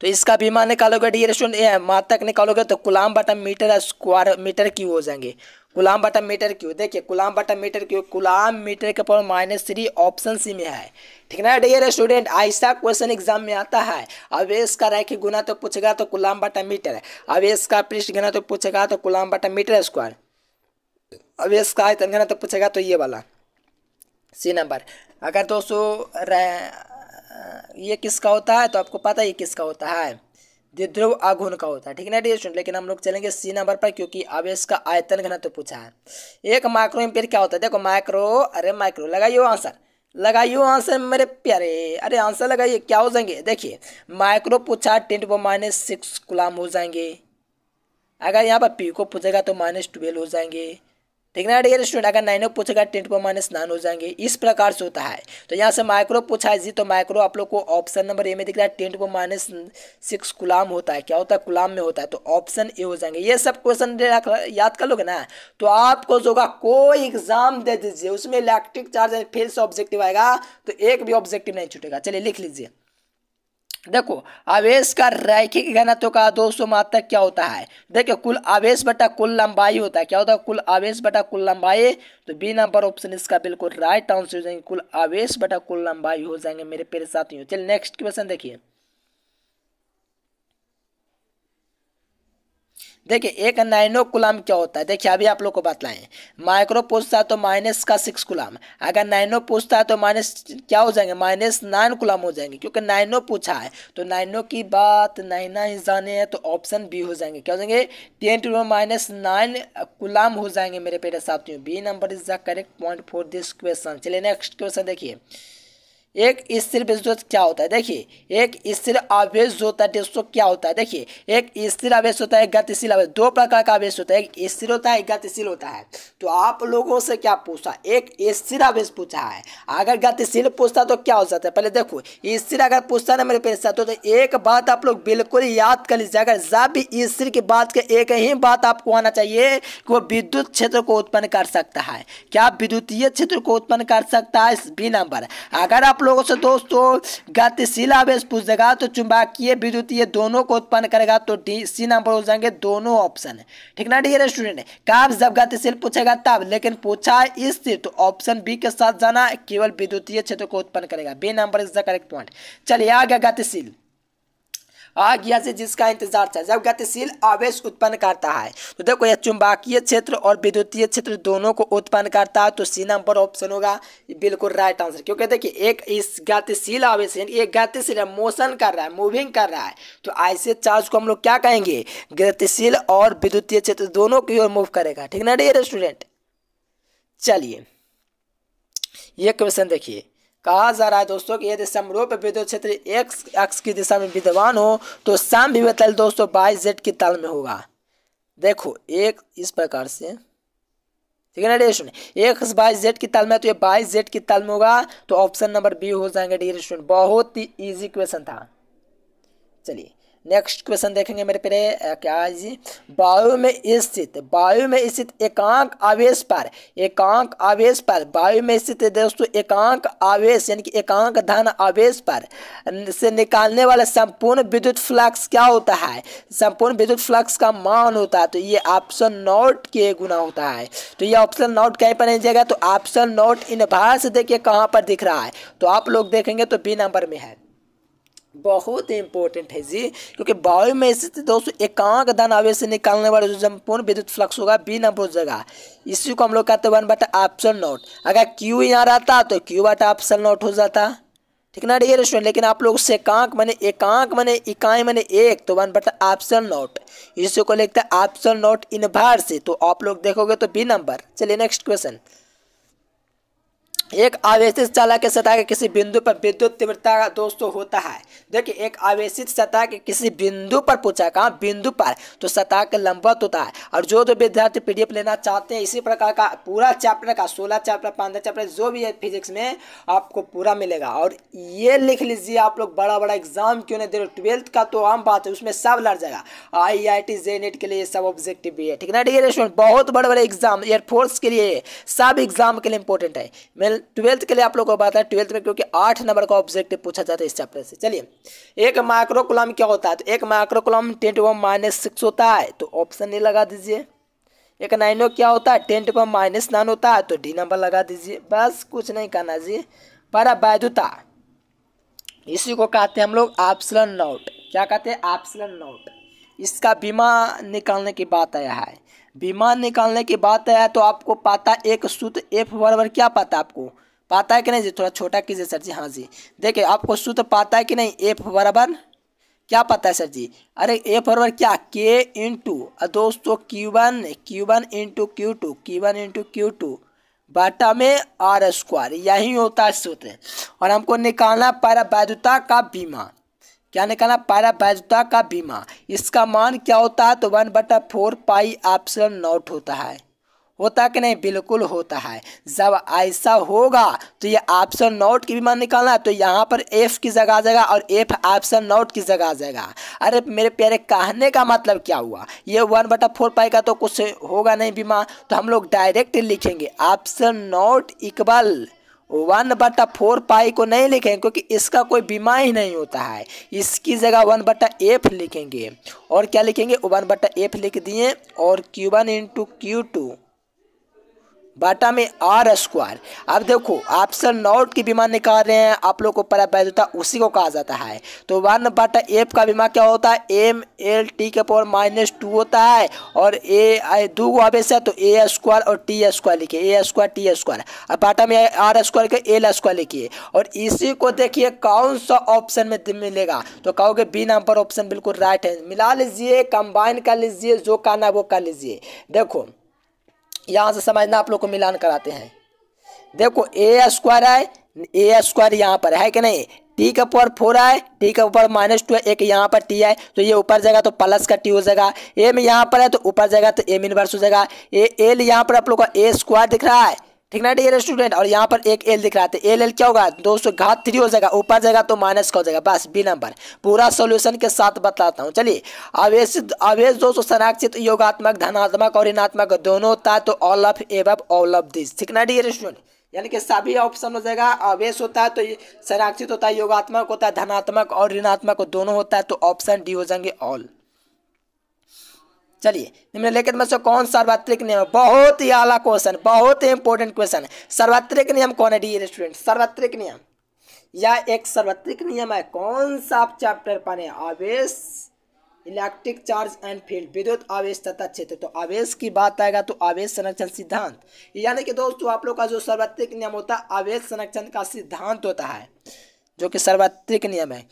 A: तो इसका बीमा निकालोगे डियर स्टूडेंट, मात्रक निकालोगे तो कूलम बटा मीटर स्क्वायर मीटर क्यू हो जाएंगे। कूलम बटा मीटर क्यू, देखिए कूलम बटा मीटर क्यू, कूलम मीटर के पावर -3 ऑप्शन C में है, ठीक ना डियर स्टूडेंट? ऐसा क्वेश्चन एग्जाम में आता है। आवेश का रैखिक गुना तो पूछेगा तो कूलम बटा मीटर, आवेश का पृष्ठ घना तो पूछेगा तो कूलम बटा मीटर स्क्वायर, आवेश का आयतन घना तो पूछेगा तो ये वाला C नंबर। अगर दोस्तों ये किसका होता है तो आपको पता है ये किसका होता है? द्विध्रुव अघूर्ण का होता है, ठीक है ना डियर स्टूडेंट। लेकिन हम लोग चलेंगे सी नंबर पर, क्योंकि आवेश का आयतन घनत्व पूछा है। एक माइक्रो एम्पीयर क्या होता है, देखो माइक्रो लगाइयो आंसर, लगाइयो आंसर मेरे प्यारे, अरे आंसर लगाइए, क्या हो जाएंगे, देखिए माइक्रो पूछा 10⁻⁶ कूलम हो जाएंगे। अगर यहाँ पर पी को पूछेगा तो -12 हो जाएंगे, ठीक है ना डियर स्टूडेंट। अगर नाइनो पूछेगा 10⁻⁹ हो जाएंगे, इस प्रकार से होता है। तो यहाँ से माइक्रो पूछा है जी, तो माइक्रो आप लोग को ऑप्शन नंबर ए में दिख रहा है 10⁻⁶ कूलम होता है। क्या होता है, कूलम में होता है, तो ऑप्शन ए हो जाएंगे। ये सब क्वेश्चन याद कर लोगे ना, तो आपको जो होगा कोई एग्जाम दे दीजिए उसमें इलेक्ट्रिक चार्ज फिर से ऑब्जेक्टिव आएगा, तो एक भी ऑब्जेक्टिव नहीं छूटेगा। चलिए लिख लीजिए, देखो आवेश का रैखिक घनत्व का दोस्तों मात्रक क्या होता है, देखो कुल आवेश बटा कुल लंबाई होता है। क्या होता है, कुल आवेश बटा कुल लंबाई, तो बी नंबर ऑप्शन इसका बिल्कुल राइट आंसर हो जाएंगे, कुल आवेश बटा कुल लंबाई हो जाएंगे मेरे प्यारे साथियों। चलिए नेक्स्ट क्वेश्चन देखिए, देखिए एक नैनो कूलम क्या होता है, देखिए अभी आप लोग को बतलाएं। माइक्रो पूछता है तो -6 कूलम, अगर नैनो पूछता है तो माइनस क्या हो जाएंगे, -9 कूलम हो जाएंगे, क्योंकि नैनो पूछा है तो नैनो की बात नैना ही जाने हैं, तो ऑप्शन बी हो जाएंगे। क्या हो जाएंगे, 10⁻⁹ कूलम हो जाएंगे मेरे प्यारे साथियों। B number is the correct point for this question. चलिए नेक्स्ट क्वेश्चन देखिए, एक स्थिर विद्युत क्या होता है, देखिए एक स्थिर आवेश जो होता है दोस्तों क्या होता है, देखिए एक स्थिर आवेश होता है, गतिशील आवेश, दो प्रकार का आवेश होता है, एक स्थिर होता है एक गतिशील होता है। तो आप लोगों से क्या पूछा, एक स्थिर आवेश पूछा है, अगर गतिशील पूछता तो क्या हो जाता है, पहले देखो स्थिर अगर पूछता ना मेरे पेड़ साथ, तो एक बात आप लोग बिल्कुल याद कर लीजिए, अगर जब भी स्थिर की बात के एक ही बात आपको आना चाहिए कि वो विद्युत क्षेत्र को उत्पन्न कर सकता है। क्या विद्युतीय क्षेत्र को उत्पन्न कर सकता है, बी नंबर। अगर आप लोगों से दोस्तों गतिशील आवेश पूछेगा तो चुंबकीय विद्युतीय दोनों को उत्पन्न करेगा, तो डी सी नंबर हो जाएंगे दोनों ऑप्शन, ठीक ना डियर स्टूडेंट। कब जब गतिशील पूछेगा तब, लेकिन पूछा स्थिर तो ऑप्शन बी के साथ जाना, केवल विद्युतीय क्षेत्र को उत्पन्न करेगा। B number is the correct point. चलिए आ गया गतिशील, आ गया से जिसका इंतजार था, जब गतिशील आवेश उत्पन्न करता है तो देखो यह चुंबकीय क्षेत्र और विद्युतीय क्षेत्र दोनों को उत्पन्न करता है, तो सी नंबर ऑप्शन होगा बिल्कुल राइट आंसर। क्योंकि देखिए एक इस गतिशील आवेश एक गतिशील मोशन कर रहा है, मूविंग कर रहा है, तो ऐसे चार्ज को हम लोग क्या कहेंगे, गतिशील और विद्युतीय क्षेत्र दोनों की ओर मूव करेगा, ठीक ना डियर स्टूडेंट। चलिए ये क्वेश्चन देखिए, कहा जा रहा है दोस्तों कि यदि समरूप विद्युत क्षेत्र एक्स अक्ष की दिशा में विद्यमान हो तो समविभव दोस्तों 22Z की तल में होगा। देखो एक इस प्रकार से, ठीक है ना डियर स्टूडेंट, एक 22Z की तल में, तो ये 22Z की तल में होगा, तो ऑप्शन नंबर बी हो जाएंगे डियर स्टूडेंट। बहुत ही इजी क्वेश्चन था। चलिए नेक्स्ट क्वेश्चन देखेंगे मेरे प्यारे, क्या है जी, वायु में स्थित एकांक आवेश पर वायु में स्थित दोस्तों एकांक आवेश यानी कि एकांक धन आवेश पर से निकालने वाला संपूर्ण विद्युत फ्लक्स क्या होता है, संपूर्ण विद्युत फ्लक्स का मान होता है, तो ये ऑप्शन नोट के गुना होता है। तो ये ऑप्शन नोट कहीं पर नहीं जाएगा, तो ऑप्शन नोट इनवर्स देखिए कहाँ पर दिख रहा है, तो आप लोग देखेंगे तो बी नंबर में है। बहुत इंपॉर्टेंट है जी, क्योंकि वायु में स्थित दोस्तों एकांक धन आवेश से निकालने वाला जो संपूर्ण विद्युत फ्लक्स होगा बी नंबर हो जाएगा। इसी को हम लोग कहते हैं 1/ऑप्शन नोट। अगर क्यू यहाँ रहता तो Q/ऑप्शन नोट हो जाता, ठीक ना डियर स्टूडेंट। लेकिन आप लोग से एकांक माने इकाई माने एक, तो 1/ऑप्शन नोट, इसी को लिखते हैं ऑप्शन नोट इनवर्स, तो आप लोग देखोगे तो बी नंबर। चलिए नेक्स्ट क्वेश्चन, एक आवेशित सतह के सतह के किसी बिंदु पर विद्युत तीव्रता दोस्तों होता है। देखिए एक आवेशित सतह के किसी बिंदु पर पूछा, कहाँ बिंदु पर, तो सतह के लंबवत होता है। और जो विद्यार्थी पीडीएफ लेना चाहते हैं इसी प्रकार का पूरा चैप्टर का 16 चैप्टर 15 चैप्टर जो भी है फिजिक्स में आपको पूरा मिलेगा। और ये लिख लीजिए आप लोग, बड़ा बड़ा एग्जाम क्यों नहीं दे रहे, 12th का तो आम बात है, उसमें सब लड़ जाएगा। IIT JNET के लिए सब ऑब्जेक्टिव भी है, ठीक ना डियर स्टूडेंट। बहुत बड़े बड़े एग्जाम एयरफोर्स के लिए सब एग्जाम के लिए इंपॉर्टेंट है। मैं 12th के लिए आप लोगों को बात है, 12th में क्योंकि 8 नंबर का ऑब्जेक्टिव पूछा जाता है इस चैप्टर से। चलिए एक माइक्रो कूलम क्या होता है, तो एक माइक्रो कूलम 10⁻⁶ होता है, तो ऑप्शन ए लगा दीजिए। एक नैनो क्या होता है, 10⁻⁹ होता है, तो डी नंबर लगा दीजिए। बस कुछ नहीं करना जी। परावैद्युता इसी को कहते हैं हम लोग एप्सिलॉन नॉट। क्या कहते हैं, एप्सिलॉन नॉट। इसका बीमा निकालने की बात आया है, बीमा निकालने की बात आया तो आपको पता है एक सूत्र एफ बराबर क्या पता है, आपको पता है कि नहीं जी, थोड़ा छोटा कीजिए सर जी। हाँ जी देखिए आपको सूत्र पता है कि नहीं, एफ बराबर क्या पता है सर जी? अरे ए बराबर क्या के इंटू दोस्तों Q1 इंटू Q2 बाटा में आर स्क्वायर, यही होता है सूत्र। और हमको निकालना परावैद्युता का बीमा। क्या निकालना? परावैद्युता का बीमा। इसका मान क्या होता है? तो 1/4 पाई एप्सिलॉन नॉट होता कि नहीं? बिल्कुल होता है। जब ऐसा होगा तो ये एप्सिलॉन नॉट की भी मान निकालना है, तो यहाँ पर एफ की जगह आ जाएगा और एफ एप्सिलॉन नॉट की जगह आ जाएगा। अरे मेरे प्यारे, कहने का मतलब क्या हुआ? ये 1/4 पाई का तो कुछ होगा नहीं बीमा, तो हम लोग डायरेक्ट लिखेंगे एप्सिलॉन नॉट इक्वल 1/4 पाई को नहीं लिखेंगे क्योंकि इसका कोई बीमा ही नहीं होता है। इसकी जगह 1/f लिखेंगे। और क्या लिखेंगे? 1/f लिख दिए और Q1 इंटू Q2 बाटा में आर स्क्वायर। अब देखो एप्सिलॉन नॉट की बीमा निकाल रहे हैं, आप लोग को परावैद्युता उसी को कहा जाता है। तो 1/f का बीमा क्या होता है? mL/-2 होता है। और ए दो आवेश है तो ए स्क्वायर और टी स्क्वायर लिखिए, ए स्क्वायर टी स्क्वायर। अब बाटा में आर स्क्वायर के एल स्क्वायर लिखिए। और इसी को देखिए कौन सा ऑप्शन में मिलेगा? तो कहोगे बी नंबर ऑप्शन बिल्कुल राइट है। मिला लीजिए, कंबाइन कर लीजिए, जो करना वो कर लीजिए। देखो यहाँ से समझना, आप लोग को मिलान कराते हैं। देखो ए स्क्वायर है, ए स्क्वायर यहाँ पर है कि नहीं? टी का पावर 4 है, टी का ऊपर -2 है, एक यहाँ पर टी है तो ये ऊपर जाएगा तो प्लस का टी हो जाएगा। एम यहाँ पर है तो ऊपर जाएगा तो एम इनवर्स हो जाएगा। एल यहाँ पर आप लोग का ए स्क्वायर दिख रहा है, ठीक ना डियर स्टूडेंट? और यहाँ पर एक एल दिख रहा है, एल क्या होगा? 200 हो जाएगा, ऊपर जाएगा तो माइनस का हो जाएगा। बस बी नंबर पूरा सॉल्यूशन के साथ बताता हूँ। चलिए, आवेश दोस्तों संरक्षित योगात्मक धनात्मक और ऋणात्मक दोनों होता है, तो all of above all of this, ठीक ना डियर स्टूडेंट? यानी कि सभी ऑप्शन हो जाएगा। आवेश होता है तो संरक्षित होता है, योगात्मक होता है, धनात्मक और ऋणात्मक दोनों होता है, तो ऑप्शन डी हो जाएंगे ऑल। चलिए, निम्नलिखित में से कौन सार्वत्रिक नियम? बहुत ही आला क्वेश्चन, बहुत ही इंपॉर्टेंट क्वेश्चन। सार्वत्रिक नियम कौन है डियर स्टूडेंट? सार्वत्रिक नियम या एक सार्वत्रिक नियम है, कौन सा आप चैप्टर पढ़े? आवेश, इलेक्ट्रिक चार्ज एंड फील्ड, विद्युत आवेश तथा क्षेत्र। तो आवेश की बात आएगा तो आवेश संरक्षण सिद्धांत, यानी कि दोस्तों आप लोग का जो सार्वत्रिक नियम होता है आवेश संरक्षण का सिद्धांत होता है, जो कि सार्वत्रिक नियम है।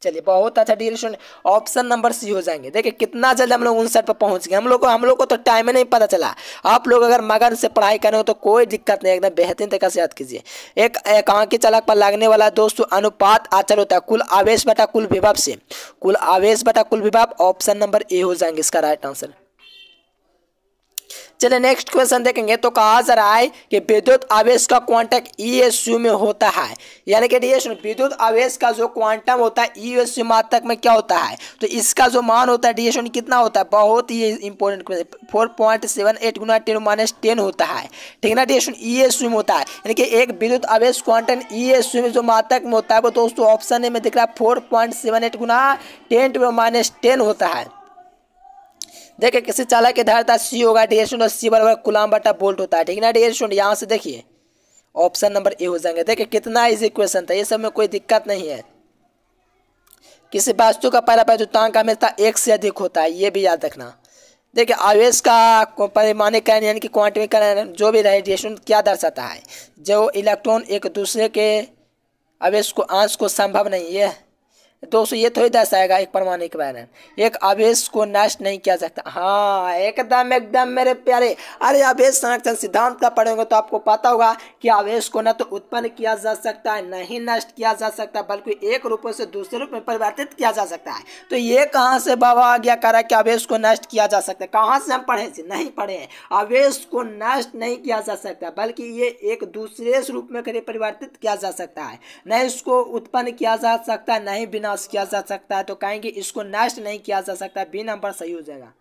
A: चलिए, बहुत अच्छा dear student, option number C हो जाएंगे। देखिए कितना जल्द हम लोग 59 पर पहुंच गए। हम लोग को तो टाइम ही नहीं पता चला। आप लोग अगर मगन से पढ़ाई करें हो तो कोई दिक्कत नहीं, एकदम बेहतरीन तरीके से याद कीजिए। एक एकांकी चालक पर लगने वाला दोस्तों अनुपात आचल होता है कुल आवेश बटा कुल विभव से। कुल आवेश बटा कुल विभव, ऑप्शन नंबर ए हो जाएंगे इसका राइट आंसर। चलिए नेक्स्ट क्वेश्चन देखेंगे। तो कहा जा रहा है कि विद्युत आवेश का क्वांटम ESU में होता है, यानी कि विद्युत आवेश का जो क्वांटम होता है ESU मात्रक में क्या होता है? तो इसका जो मान होता है DSU कितना होता है? बहुत ही इंपॉर्टेंट क्वेश्चन, 4.78 गुना 10 होता है, ठीक ना DSU ESU में होता है। यानी कि एक विद्युत आवेश क्वांटम ESU में जो मात्रक में होता है वो दोस्तों ऑप्शन ए में दिख रहा है 4.78 गुना 10 होता है। देखिए किसी चालक की धारिता सी होगा डियर स्टूडेंट, सी बराबर कूलम बटा वोल्ट होता है, ठीक ना डियर स्टूडेंट? यहाँ से देखिए ऑप्शन नंबर ए हो जाएंगे। देखिए कितना इजी क्वेश्चन था, ये सब में कोई दिक्कत नहीं है। किसी वस्तु का परावैद्युतांक हमेशा 1 से अधिक होता है, ये भी याद रखना। देखिए आवेश का परिमाणीकरण यानी कि क्वांटमीकरण जो भी रहे डियर स्टूडेंट क्या दर्शाता है? जो इलेक्ट्रॉन एक दूसरे के आवेश को अंश को संभव नहीं है दोस्तों, ये थोड़ी दर्शाएगा एक परमाणुकरण, एक आवेश को नष्ट नहीं किया सकता। हाँ एकदम मेरे प्यारे, अरे आवेश संरक्षण सिद्धांत का पढ़ेंगे तो आपको पता होगा कि आवेश को न तो उत्पन्न किया जा सकता है, नहीं नष्ट किया जा सकता, बल्कि एक रूप से दूसरे रूप में परिवर्तित किया जा सकता है। तो ये कहाँ से बाबा आ गया करा कि आवेश को नष्ट किया जा सकता है? कहाँ से हम पढ़े थे? नहीं पढ़े हैं। आवेश को नष्ट नहीं किया जा सकता, बल्कि ये एक दूसरे रूप में परिवर्तित किया जा सकता है, नहीं इसको उत्पन्न किया जा सकता, नहीं बिना किया जा सकता है। तो कहेंगे इसको नष्ट नहीं किया जा सकता, बी नंबर सही हो जाएगा।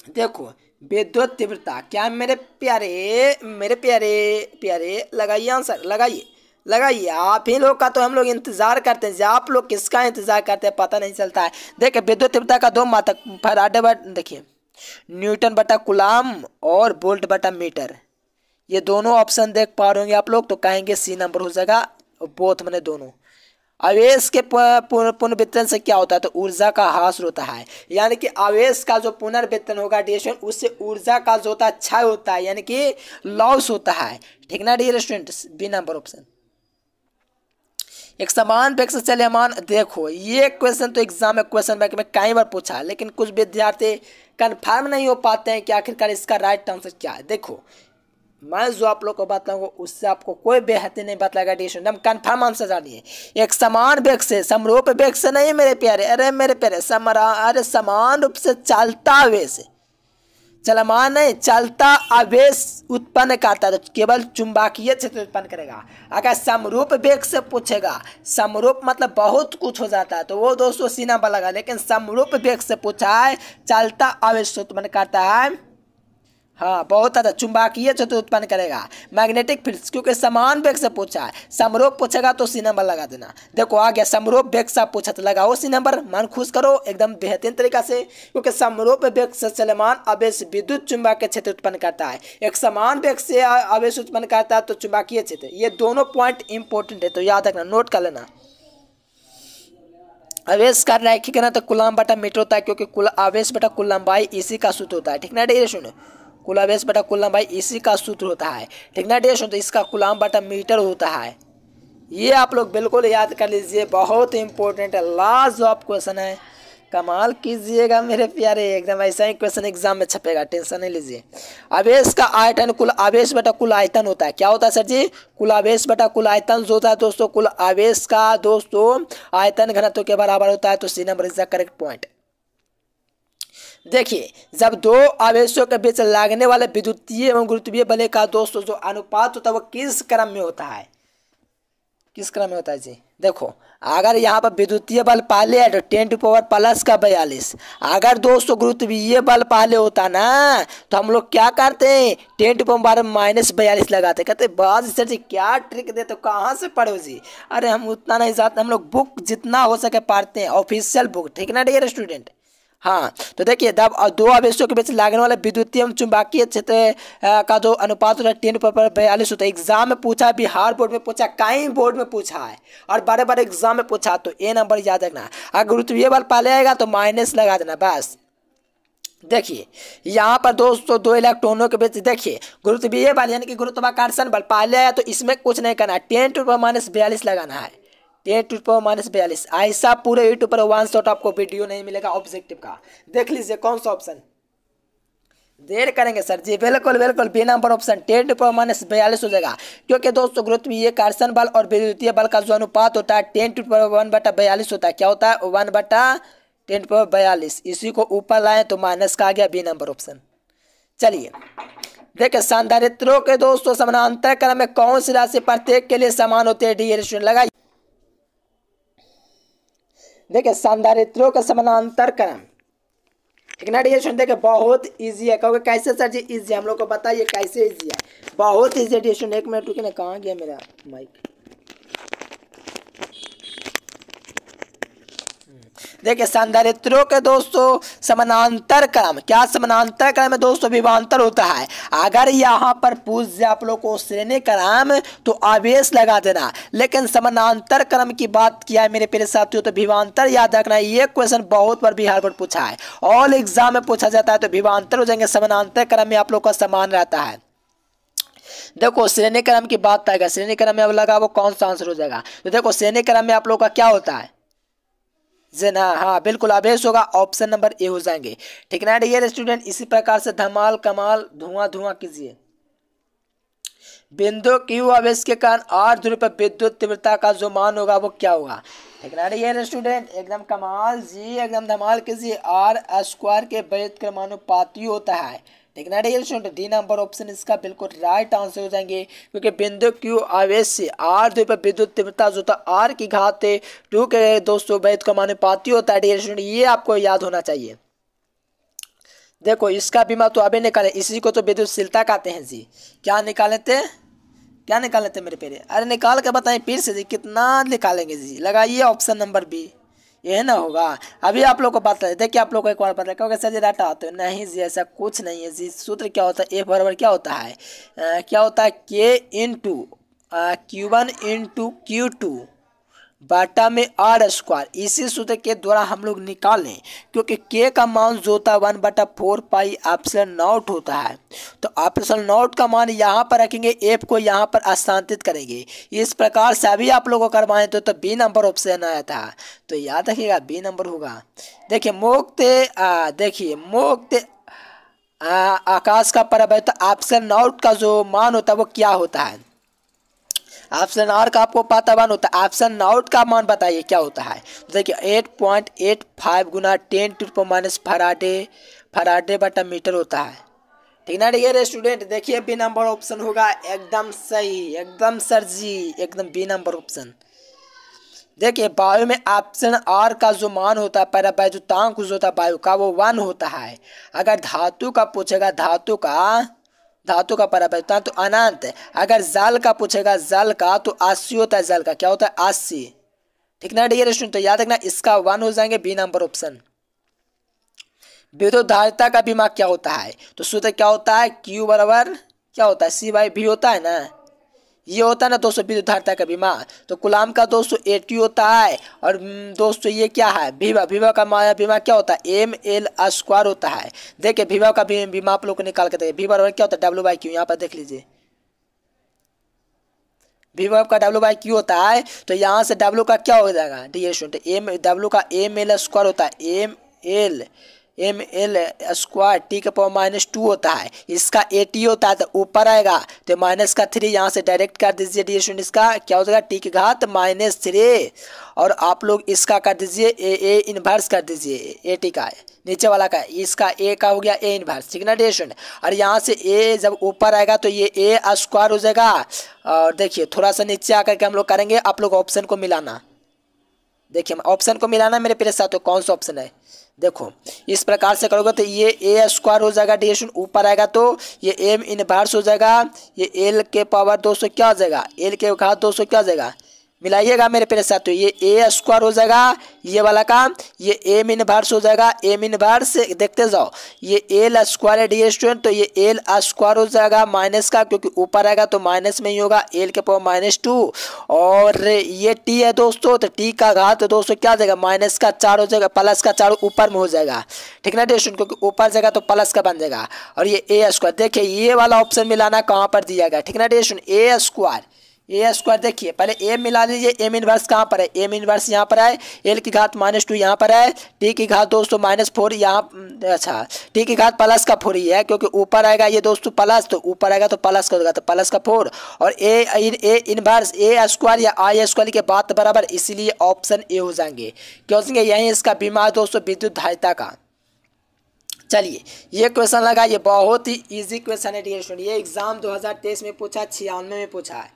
A: देखो विद्युत तीव्रता क्या मेरे प्यारे लगाइए आंसर, लगाइए आप ही लोग का तो हम लोग इंतजार करते हैं, आप लोग किसका इंतजार करते हैं पता नहीं चलता है। देखिए विद्युत तीव्रता का 2 मात्रक फैराडे बटा, देखिए न्यूटन बटा कूलम और वोल्ट बटा मीटर, ये दोनों ऑप्शन देख पा रहे होंगे आप लोग, तो कहेंगे सी नंबर हो जाएगा, बोथ मैंने दोनों। आवेश के पुनर्वितरण से क्या होता है? तो ऊर्जा का ह्रास होता है, यानी कि आवेश का जो पुनर्वितरण होगा डिस्ट्रीब्यूशन, उससे ऊर्जा का जो होता है क्षय होता है, यानी कि लॉस होता है, ठीक ना dear students, B number option. एक समान वेग से चलमान, देखो ये क्वेश्चन तो एग्जाम में क्वेश्चन बैंक में कई बार पूछा है, लेकिन कुछ विद्यार्थी कंफर्म नहीं हो पाते हैं कि आखिरकार इसका राइट आंसर क्या है। देखो मैं जो आप लोग को बताऊंगा उससे आपको कोई बेहतर नहीं बतलाएगा, एकदम कंफर्म आंसर जानिए। एक समान वेग से, समरूप वेग से नहीं मेरे प्यारे, अरे मेरे प्यारे अरे समान रूप से चलता आवेश, चलमान नहीं चलता आवेश उत्पन्न करता है तो केवल चुंबकीय क्षेत्र उत्पन्न करेगा। अगर समरूप वेग से पूछेगा, समरूप मतलब बहुत कुछ हो जाता है तो वो दोस्तों सी नंबर लगा, लेकिन समरूप वेग से पूछा है चलता आवेश उत्पन्न करता है, हाँ बहुत ज़्यादा चुंबकीय क्षेत्र उत्पन्न करेगा, मैग्नेटिक फील्ड, क्योंकि समान वेग से पूछा है। समरूप पूछेगा तो सी नंबर लगा देना। देखो आ गया समरूप वेग से पूछा तो लगाओ सी नंबर, मन खुश करो एकदम बेहतरीन तरीका से, क्योंकि समरूप वेग से चलमान आवेश विद्युत चुंबकीय क्षेत्र उत्पन्न करता है, एक समान वेग से आवेश उत्पन्न करता है तो चुंबकीय क्षेत्र। ये दोनों पॉइंट इंपॉर्टेंट है तो याद रखना, नोट कर लेना। आवेश का रैखिक ना तो कूलम बटा मीटर होता है, क्योंकि कुल आवेश बटा कुल लंबाई इसी का सूत्र होता है, ठीक ना डियर स्टूडेंट, कुल आवेश बटा कुल लंबाई इसी का सूत्र होता है, ठीक ना डियर स्टूडेंट, तो इसका कूलम बटा मीटर होता है। ये आप लोग बिल्कुल याद कर लीजिए, बहुत इंपॉर्टेंट है, लास्ट जो आप क्वेश्चन है, कमाल कीजिएगा मेरे प्यारे, एकदम ऐसा ही क्वेश्चन एग्जाम में छपेगा, टेंशन नहीं लीजिए। आवेश का आयतन कुल आवेश बटा कुल आयतन होता है, क्या होता है सर जी, कुल आवेश बटा कुल आयतन जो होता है दोस्तों, कुल आवेश का दोस्तों आयतन घनत्व के बराबर होता है, तो C number is the correct point. देखिए जब दो आवेशों के बीच लगने वाले विद्युतीय एवं गुरुत्वीय बल का दोस्तों जो अनुपात होता है वो किस क्रम में होता है, किस क्रम में होता है जी। देखो अगर यहाँ पर विद्युतीय बल पहले है तो 10⁻+42, अगर दोस्तों गुरुत्वीय बल पहले होता ना तो हम लोग क्या करते हैं 10⁻⁻42 लगाते, कहते बात सर जी क्या ट्रिक दे, तो कहाँ से पढ़ो जी, अरे हम उतना नहीं जानते, हम लोग बुक जितना हो सके पढ़ते हैं, ऑफिशियल बुक, ठीक ना डियर स्टूडेंट। हाँ तो देखिए जब दो आवेशों के बीच लगने वाले विद्युतीय एवं चुंबकीय क्षेत्र का जो अनुपात होता है 10⁻42 होता है, एग्जाम में पूछा, बिहार बोर्ड में पूछा, कई बोर्ड में पूछा है और बड़े बड़े एग्जाम में पूछा, तो ए नंबर याद रखना। अगर गुरुत्वीय बल पहले आएगा तो माइनस लगा देना बस। देखिए यहाँ पर दोस्तों दो इलेक्ट्रॉनों के बीच, देखिए गुरुत्वीय बल यानी कि गुरुत्वाकर्षण बल पहले आया तो इसमें कुछ नहीं करना है, 10⁻⁻42 लगाना है, 10⁻⁻42। ऐसा पूरे यूट्यूब पर वन शॉट आपको वीडियो नहीं मिलेगा ऑब्जेक्टिव का, देख लीजिए कौन सा ऑप्शन, देर करेंगे सर जी, बिल्कुल बिल्कुल बी नंबर ऑप्शन 10⁻⁻42 हो जाएगा, क्योंकि दोस्तों गुरुत्वीय कर्षण बल और विद्युतीय बल का जो अनुपात होता है 10⁻1/42 होता है, क्या होता है 1/10⁻42, इसी को ऊपर लाए तो माइनस का आ गया, बी नंबर ऑप्शन। चलिए देखिए संधारित्रों के दोस्तों समानांतर क्रम में कौन सी राशि प्रत्येक के लिए समान होती है, डियर स्टूडेंट लगाइए। देखिए संधारित्रों का समानांतर क्रम, ठीक ना डियर स्टूडेंट, देखिए बहुत इजी है, कहोगे कैसे सर जी इजी, हम लोग को बताइए कैसे इजी है, बहुत इजी है डियर स्टूडेंट। एक मिनट रुकिए ना, कहाँ गया मेरा माइक। देखिए संधारित्रों के दोस्तों समानांतर क्रम, क्या समानांतर क्रम में दोस्तों विभवांतर होता है। अगर यहाँ पर पूछ जाए आप लोग को श्रेणी क्रम तो आवेश लगा देना, लेकिन समानांतर क्रम की बात किया है मेरे प्यारे साथियों तो विभवांतर याद रखना। ये क्वेश्चन बहुत बार बिहार बोर्ड पूछा है, ऑल एग्जाम में पूछा जाता है, तो विभवांतर हो जाएंगे, समानांतर क्रम में आप लोग का समान रहता है। देखो श्रेणी क्रम की बात आएगा, श्रेणी क्रम में अब लगा वो कौन सा आंसर हो जाएगा, तो देखो श्रेणी क्रम में आप लोग का क्या होता है ना, हाँ बिल्कुल आवेश होगा, ऑप्शन नंबर ए हो जाएंगे, ठीक ना डियर स्टूडेंट। इसी प्रकार से धमाल कमाल धुआं धुआं कीजिए। बिंदु क्यू आवेश के कारण आर ध्रुव पर विद्युत तीव्रता का जो मान होगा वो क्या होगा, ठीक ना डियर स्टूडेंट, एकदम कमाल जी, एकदम धमाल कीजिए। आर स्क्वायर के व्युत्क्रमानुपाती होता है, ठीक ना dear student, D number option इसका बिल्कुल राइट आंसर हो जाएंगे, क्योंकि बिंदु क्यू आवेश से आर ध्रुव पर विद्युत तीव्रता जो होता है आर की घात 2 के दोस्तों व्युत्क्रमानुपाती होता है डियर स्टूडेंट, ये आपको याद होना चाहिए। देखो इसका बीमा तो अभी निकाले, इसी को तो विद्युतशीलता कहते हैं जी। क्या निकाले थे, क्या निकाले थे मेरे पेरे, अरे निकाल के बताएं फिर से जी, कितना निकालेंगे जी, लगाइए ऑप्शन नंबर बी, यह ना होगा। अभी आप लोग को पता है, देखिए आप लोग को एक बार पता है, क्योंकि सर जी डाटा आते हैं, नहीं जी ऐसा कुछ नहीं है जी। सूत्र क्या होता है, F बराबर क्या होता है, क्या होता है K into Q1 into Q2 बाटा में आर स्क्वायर, इसी सूत्र के द्वारा हम लोग निकालें, क्योंकि के का मान जो होता है 1/4 पाई एप्सिलॉन नॉट होता है। तो एप्सिलॉन नॉट का मान यहाँ पर रखेंगे, एफ को यहाँ पर स्थानांतरित करेंगे। इस प्रकार से अभी आप लोगों को करवाएं तो बी नंबर ऑप्शन आया था, तो याद रखिएगा बी नंबर होगा। देखिए मुक्त आकाश का परिवर्त एप्सिलॉन नॉट का जो मान होता है वो क्या होता है। एप्सिलॉन आर का आपको पता होता है, एप्सिलॉन नॉट का मान बताइए क्या होता है। देखिए 8.85 गुना 10⁻⁻⁴ फराडे बटा मीटर होता है, ठीक ना। डियर स्टूडेंट देखिए बी नंबर ऑप्शन होगा एकदम सही, एकदम सर जी, एकदम बी नंबर ऑप्शन। देखिए वायु में एप्सिलॉन आर का जो मान होता है परावैद्युतांक जो होता है वायु का वो 1 होता है। अगर धातु का पूछेगा धातु का परावैद्युतांक तो अनंत। अगर जल का पूछेगा जल का तो 80 होता है, जल का क्या होता है 80, ठीक ना डियर स्टूडेंट। तो याद रखना इसका 1 हो जाएंगे, बी नंबर ऑप्शन। विद्युत धारिता का बीमा क्या होता है, तो सूत्र क्या होता है, Q बराबर क्या होता है C/V होता है ना, ये होता है ना दोस्तों विद्युत धारिता का बीमा। तो कुलाम का दोस्तों 80 होता है, और दोस्तों ये क्या है विभव का बीमा क्या होता है ml² होता है। देखिए विभव का बीमा आप लोग को निकाल के देखिए, विभव बराबर क्या होता है W/Q, यहाँ पर देख लीजिए विभव का W/Q होता है। तो यहाँ से W का क्या हो जाएगा डियर स्टूडेंट, W का ml² होता है, ml² T⁻⁻² होता है। इसका 80 होता है तो ऊपर आएगा तो -3 यहाँ से डायरेक्ट कर दीजिए डियर स्टूडेंट, इसका क्या हो जाएगा T⁻⁻3, और आप लोग इसका कर दीजिए A इनवर्स कर दीजिए, AT का नीचे वाला का, इसका A का हो गया A इनवर्स, ठीक ना डियर स्टूडेंट। और यहाँ से A जब ऊपर आएगा तो ये A² हो जाएगा। और देखिए थोड़ा सा नीचे आकर के हम लोग करेंगे, आप लोग ऑप्शन को मिलाना, देखिए ऑप्शन को मिलाना मेरे प्यारे साथियों, कौन सा ऑप्शन है देखो इस प्रकार से करोगे तो ये A² हो जाएगा डियर स्टूडेंट, ऊपर आएगा तो ये M इनवर्स हो जाएगा, ये L के पावर 200 क्या हो जाएगा, L के घात 200 क्या हो जाएगा, मिलाइएगा मेरे प्यारे साथियों, ये A² हो जाएगा ये वाला का, ये M इनवर्स हो जाएगा, M इनवर्स देखते जाओ, ये L² है डियर स्टूडेंट, तो ये L² हो जाएगा माइनस का, क्योंकि ऊपर आएगा तो माइनस में ही होगा, L के पावर -2, और ये T है दोस्तों, तो T का घात दोस्तों क्या हो जाएगा -4 हो जाएगा, +4 ऊपर में हो जाएगा, ठीक ना डियर स्टूडेंट, क्योंकि ऊपर जाएगा तो प्लस का बन जाएगा। और ये A², देखिए ये वाला ऑप्शन मिलाना कहाँ पर दिया गया, ठीक ना डियर स्टूडेंट, A² देखिए पहले M मिला लीजिए, M इनवर्स कहाँ पर है, M इनवर्स यहाँ पर है, L की घात -2 यहाँ पर है, T की घात दोस्तों -4 यहाँ, अच्छा T की घात +4 ही है, क्योंकि ऊपर आएगा ये दोस्तों प्लस, तो ऊपर आएगा तो प्लस का होगा तो +4, और A इनवर्स A² या I² के बात बराबर, इसीलिए ऑप्शन ए हो जाएंगे, क्योंकि यही इसका बीमा दोस्तों विद्युत धारिता का। चलिए ये क्वेश्चन लगा, ये बहुत ही ईजी क्वेश्चन है डियर स्टूडेंट, ये एग्जाम 2023 में पूछा, 96 में पूछा है।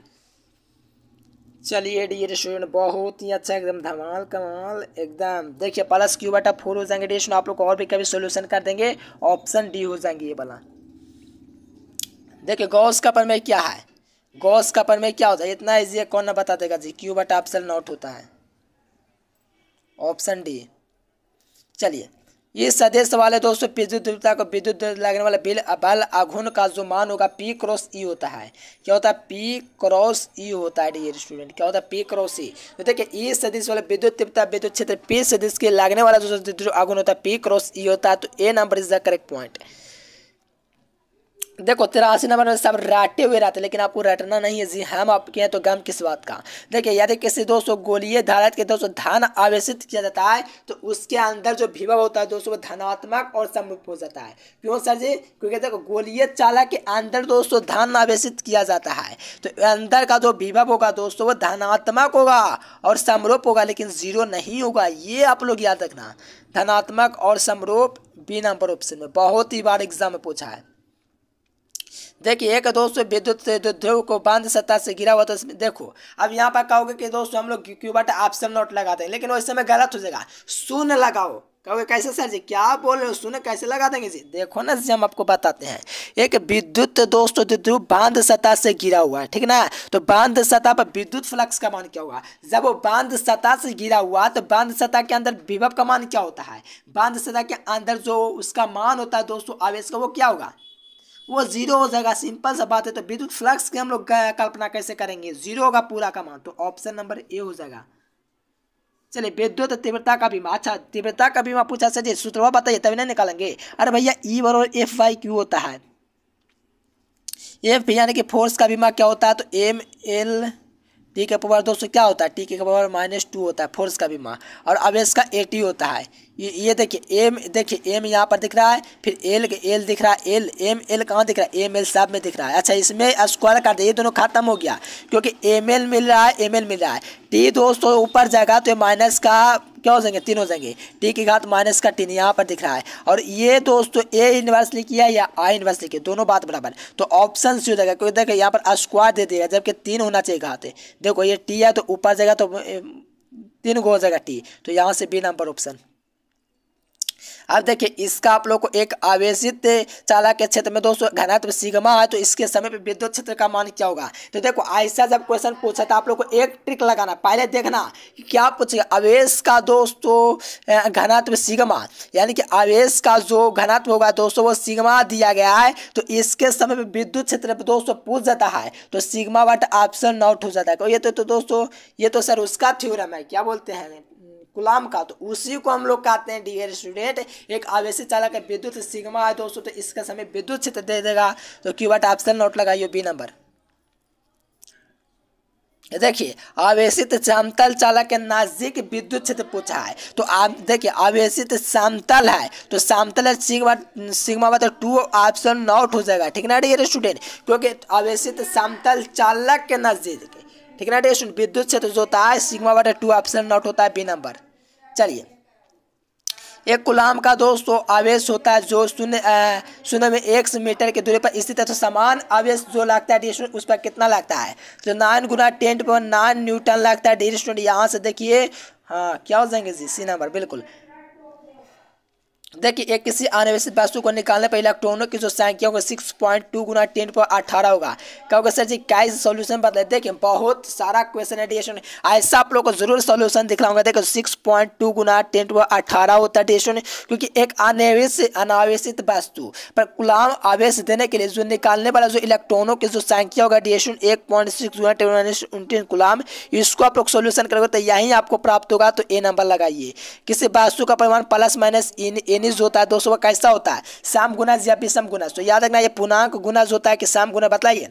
A: चलिए डियर स्टूडेंट बहुत ही अच्छा, एकदम धमाल कमाल एकदम। देखिए +Q/4 हो जाएंगे डियर स्टूडेंट, आप लोग और भी कभी सोल्यूशन कर देंगे, ऑप्शन डी हो जाएंगे ये वाला। देखिए गॉस का प्रमेय क्या है, गॉस का प्रमेय क्या होता है, इतना इजी है कौन ना बता देगा जी, Q/ε0 होता है, ऑप्शन डी। चलिए ये सदस्य वाले दोस्तों विद्युत ध्रुवता को विद्युत लगने वाला बल आघूर्ण का जो मान होगा P×E होता है, क्या होता है P×E होता है डियर स्टूडेंट, क्या होता है P×E। तो देखिए E सदिश वाला विद्युत तीव्रता विद्युत क्षेत्र P सदिश के लगने वाला जो आघूर्ण होता है P×E होता है, तो A number is the correct point. देखो 83 नंबर में सब रटे हुए रहते, लेकिन आपको रटना नहीं है जी, हम आपके हैं तो गम किस बात का। देखिए यदि किसी दोस्तों गोलीय धारित के दोस्तों धन आवेशित किया जाता है तो उसके अंदर जो विभव होता है दोस्तों वो धनात्मक और समरूप हो जाता है। क्यों सर जी, क्योंकि देखो गोलीय चालक के अंदर दोस्तों धन आवेशित किया जाता है, तो अंदर का जो विभव होगा दोस्तों वो धनात्मक होगा और समरूप होगा, लेकिन 0 नहीं होगा, ये आप लोग याद रखना, धनात्मक और समरूप बी नंबर ऑप्शन में बहुत ही बार एग्जाम में पूछा है। देखिए एक दोस्तों विद्युत ध्रुव को बंद सतह से गिरा हुआ, तो देखो अब यहाँ पर कहोगे कि दोस्तों हम लोग Q/ε0 लगाते हैं, लेकिन वैसे में गलत हो जाएगा, शून्य लगाओ। कहोगे कैसे सर जी, क्या बोल रहे हो, शून्य कैसे लगा देंगे जी, देखो ना जी हम आपको बताते हैं। एक विद्युत दोस्तों ध्रुव बांध सतह से गिरा हुआ है, ठीक ना, तो बांध सतह पर विद्युत फ्लक्स का मान क्या होगा, जब वो बांध सतह से गिरा हुआ तो बांध सतह के अंदर विभव का मान क्या होता है, बांध सतह के अंदर जो उसका मान होता है दोस्तों आवेश का, वो क्या होगा, वो 0 हो जाएगा, सिंपल सा बात है। तो विद्युत फ्लक्स की हम लोग कल्पना कैसे करेंगे, 0 होगा पूरा का मान, तो ऑप्शन नंबर ए हो जाएगा, चलिए विद्युत तीव्रता का बीमा, अच्छा तीव्रता का बीमा पूछा सर जी, सूत्र बताइए तभी ना निकालेंगे। अरे भैया E बराबर F/Q होता है। F यानी कि फोर्स का बीमा क्या होता है, तो ML टी के पावर दोस्तों क्या होता है, टी के पावर -2 होता है फोर्स का बीमा, और आवेश का AT होता है। ये देखिए एम, देखिए एम यहाँ पर दिख रहा है, फिर एल दिख रहा है, एल कहाँ दिख रहा है, एम एल सब में दिख रहा है। अच्छा इसमें स्क्वायर कर दे, ये दोनों खत्म हो गया क्योंकि एम एल मिल रहा है, एम एल मिल रहा है। टी दोस्तों ऊपर जाएगा तो माइनस का क्या हो जाएंगे, 3 हो जाएंगे, टी की घात -3 यहाँ पर दिख रहा है। और ये दोस्तों ए इन्वर्स लिखिए या आई इन्वर्स लिखिए, दोनों बात बराबर, तो ऑप्शन सी हो जाएगा क्योंकि देखिए यहाँ पर स्क्वायर दे दिएगा जबकि 3 होना चाहिए घात। देखो ये टी है तो ऊपर जाएगा तो 3 हो जाएगा टी, तो यहाँ से बी नंबर ऑप्शन। अब देखिए इसका आप लोग को एक आवेशित चालक के क्षेत्र में दोस्तों घनत्व सिग्मा है, तो इसके समय पे विद्युत क्षेत्र का मान क्या होगा। तो देखो ऐसा जब क्वेश्चन पूछा था आप लोग को एक ट्रिक लगाना, पहले देखना कि क्या पूछेगा, आवेश का दोस्तों घनत्व सिग्मा, यानी कि आवेश का जो घनत्व होगा दोस्तों वो सिग्मा दिया गया है, तो इसके समय पे विद्युत क्षेत्र पे दोस्तों पूछ जाता है तो सिग्मा बट ऑप्शन नॉट हो जाता है। ये तो दोस्तों ये तो सर उसका थ्योरम है, क्या बोलते हैं, गुलाम का, तो उसी को हम लोग कहते हैं डियर स्टूडेंट। एक आवेशित चालक है, विद्युत सिग्मा है दोस्तों, तो इसका समय विद्युत क्षेत्र दे देगा, तो क्यू बट ऑप्शन नॉट लगाइए बी नंबर। देखिए आवेशित समतल चालक के नजदीक विद्युत क्षेत्र पूछा है, तो आप देखिए आवेशित समतल है तो समतल सिग्मा बटा 2 ऑप्शन नॉट हो जाएगा, ठीक ना डियर स्टूडेंट, क्योंकि आवेशित समतल चालक के नजदीक, ठीक है ना, विद्युत क्षेत्र जो होता है सिग्मा बटा 2 ऑप्शन नॉट होता है बी नंबर। चलिए एक कूलाम का दोस्तों आवेश होता है जो शून्य में 1 मीटर की दूरी पर स्थित है, तो समान आवेश जो लगता है डी उस पर कितना लगता है, तो 9 × 10⁹ न्यूटन लगता है डी स्टूडेंट। यहाँ से देखिए हाँ क्या हो जाएंगे जी, सी नंबर बिल्कुल। देखिए एक किसी अनावेशित वस्तु को निकालने पर इलेक्ट्रॉनों की जो संख्या होगा 6.2 × 10⁻18 होगा। क्या होगा सर जी, कैसे सॉल्यूशन बताए, देखिए बहुत सारा क्वेश्चन है, ऐसा आप लोग को जरूर सॉल्यूशन दिखलाऊंगा। देखो 6.2 × 10⁻18 होता है डी, क्योंकि एक अनावेशित वस्तु पर कूलाम आवेश देने के लिए जो निकालने वाला जो इलेक्ट्रॉनों की जो संख्या होगा डी 1.6 × 10⁻19 कूलाम, इसको आप लोग सोल्यूशन करोगे तो यही आपको प्राप्त होगा, तो ए नंबर लगाइए। किसी वस्तु का परिमाण प्लस माइनस एनिज होता है दोस्तों, कैसा होता है, सम गुणज या विषम गुणज, तो याद रखना ये पूर्णांक गुणज होता है कि सम गुणज, बताइए।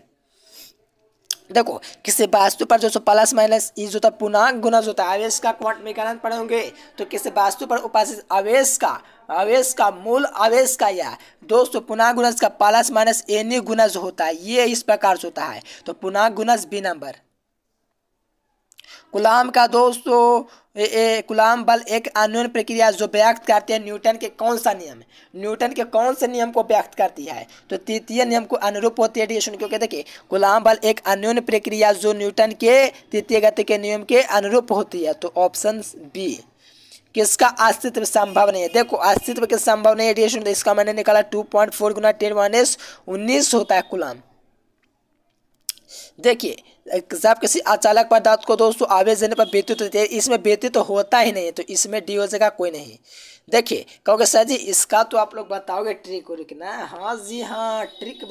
A: देखो किसी वस्तु पर जो प्लस माइनस इज होता है पूर्णांक गुणज होता है। आवेश का क्वांटम मेकेनिक्स पढ़ोगे तो किसी वस्तु पर उपस्थित आवेश का मूल आवेश का या दोस्तों पूर्णांक गुणज का प्लस माइनस एनी गुणज होता है, ये इस प्रकार से होता है, तो पूर्णांक गुणज बी नंबर। कूलाम का दोस्तों कूलाम बल एक अन्योन्य प्रक्रिया जो व्यक्त करती है न्यूटन के कौन सा नियम, न्यूटन के कौन से नियम को व्यक्त करती है, तो तृतीय नियम को अनुरूप होती है डी, क्योंकि देखिए कूलाम बल एक अन्योन्य प्रक्रिया जो न्यूटन के तृतीय गति के नियम के अनुरूप होती है, तो ऑप्शन बी। किसका अस्तित्व संभव नहीं है, देखो अस्तित्व के संभव नहीं है डी, तो इसका मैंने निकाला 2.4 × 10⁻19 होता है कूलाम। देखिए जब किसी अचालक पदार्थ को दोस्तों आवेश देने पर विद्युत होती है, इसमें विद्युत तो होता ही नहीं है, तो इसमें डी हो जाएगा, कोई नहीं। देखिए कहोगे सर जी इसका तो आप लोग बताओगे ट्रिक उरिक ना, हाँ जी हाँ ट्रिक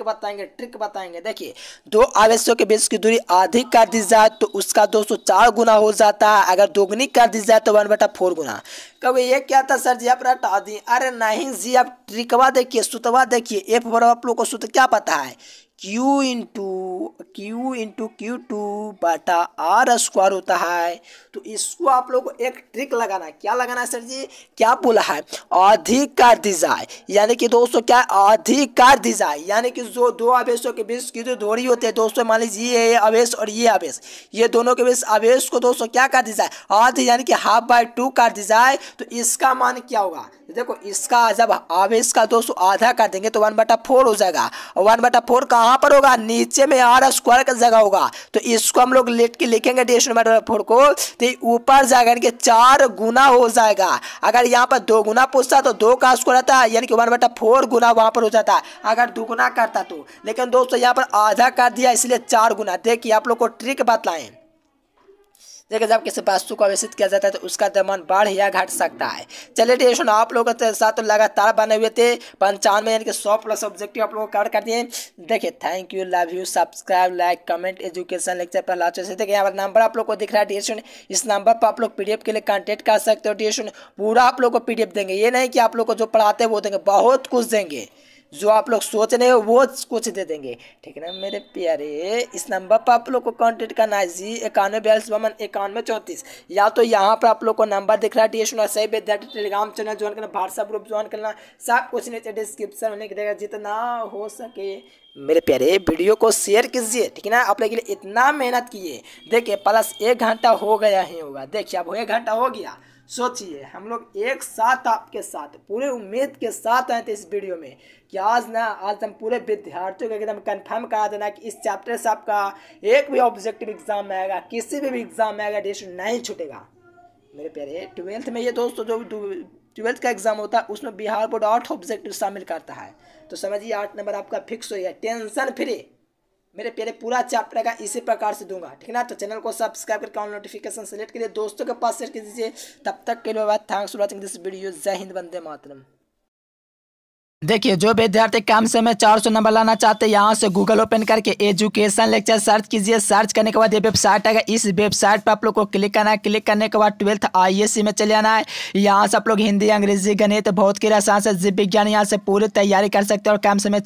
A: बताएंगे। देखिए दो आवेशों के बीच की दूरी अधिक कर दी जाए तो उसका दोस्तों 4 गुना हो जाता है, अगर दोगुनी कर दी जाए तो 1/4 गुना। कहोगे ये क्या था सर जी आप रटा दी, अरे नहीं जी आप ट्रिकवा देखिए, सूत्रवा देखिए, एफ बराबर आप लोग को सूत्र क्या पता है, Q इंटू Q2 बटा R स्क्वायर होता है, तो इसको आप लोग को एक ट्रिक लगाना है, क्या लगाना है सर जी, क्या बोला है, अधिक कर दी जाए, यानी कि दोस्तों क्या अधिक कर दी जाए, यानी कि जो दो आवेशों के बीच की जो दूरी होती है दोस्तों, मान लीजिए ये आवेश और ये आवेश, ये दोनों के बीच आवेश को दोस्तों क्या कर दी जाए, आधी यानी कि 1/2 कर दी जाए, तो इसका मान क्या होगा, देखो इसका जब आवेश का दोस्तों आधा कर देंगे तो 1/4 हो जाएगा, और 1/4 कहाँ पर होगा, नीचे में R स्क्वायर का जगह होगा, तो इसको हम लोग लेट के लिखेंगे डी 1/4 को, तो ऊपर जाएगा यानी कि 4 गुना हो जाएगा। अगर यहाँ पर 2 गुना पूछता तो 2 का स्क्वायर आता है, यानी कि 1/4 गुना वहां पर हो जाता है अगर 2 गुना करता तो, लेकिन दोस्तों यहाँ पर आधा कर दिया इसलिए 4 गुना। देखिए आप लोग को ट्रिक बतलाएं, देखिए जब किसी वस्तु को आवेशित किया जाता है तो उसका द्रव्यमान बढ़ या घट सकता है। चलिए डियर आप लोगों के साथ तो लगातार बने हुए थे 95 यानी कि 100+ ऑब्जेक्टिव आप लोगों को कवर कर दिए। देखिए thank you, love you, subscribe, like, comment, education lecture पर लास्ट से। देखिए यहाँ पर नंबर आप लोग को दिख रहा है डियर, इस नंबर पर आप लोग PDF के लिए कॉन्टेक्ट कर सकते हो डियर। पूरा आप लोग को PDF देंगे, ये नहीं कि आप लोग को जो पढ़ाते हैं वो देंगे, बहुत कुछ देंगे, जो आप लोग सोच रहे हो वो कुछ दे देंगे, ठीक है ना मेरे प्यारे। इस नंबर पर आप लोग को कांटेक्ट करना है जी 9142519134। या तो यहाँ पर आप लोग को नंबर दिख रहा है डियर, और सही विद्यार्थी टेलीग्राम चैनल ज्वाइन करना, व्हाट्सएप ग्रुप ज्वाइन करना, सब कुछ नीचे डिस्क्रिप्शन में देगा। जितना हो सके मेरे प्यारे वीडियो को शेयर कीजिए, ठीक है ना। आप लोग के लिए इतना मेहनत किए, देखिए प्लस 1 घंटा हो गया ही होगा। देखिए अब 1 घंटा हो गया, सोचिए हम लोग एक साथ आपके साथ पूरे उम्मीद के साथ आए थे इस वीडियो में कि आज हम पूरे विद्यार्थियों को एकदम कंफर्म करा देना कि इस चैप्टर से आपका एक भी ऑब्जेक्टिव एग्जाम में आएगा, किसी भी एग्जाम में आएगा डियर नहीं छूटेगा मेरे प्यारे। 12th में ये दोस्तों जो 12th का एग्जाम होता है उसमें बिहार बोर्ड 8 ऑब्जेक्टिव शामिल करता है, तो समझिए 8 नंबर आपका फिक्स हो गया, टेंशन फ्री मेरे प्यारे। पूरा चैप्टर का इसी प्रकार से दूंगा, ठीक है ना। तो चैनल को सब्सक्राइब करके ऑल नोटिफिकेशन सेलेक्ट करिए, दोस्तों के पास शेयर कीजिए। तब तक के लिए thanks for watching this video. जय हिंद, वंदे मातरम। देखिए जो विद्यार्थी कम समय में 400 नंबर लाना चाहते हैं, यहाँ से गूगल ओपन करके एजुकेशन लेक्चर सर्च कीजिए। सर्च करने के बाद ये वेबसाइट आएगा, इस वेबसाइट पर आप लोग को क्लिक करना है। क्लिक करने के बाद 12th ISC में चले जाना है। यहाँ से आप लोग हिंदी, अंग्रेजी, गणित, भौतिकी, रसायन, जीव विज्ञान यहाँ से पूरी तैयारी कर सकते हैं और कम समय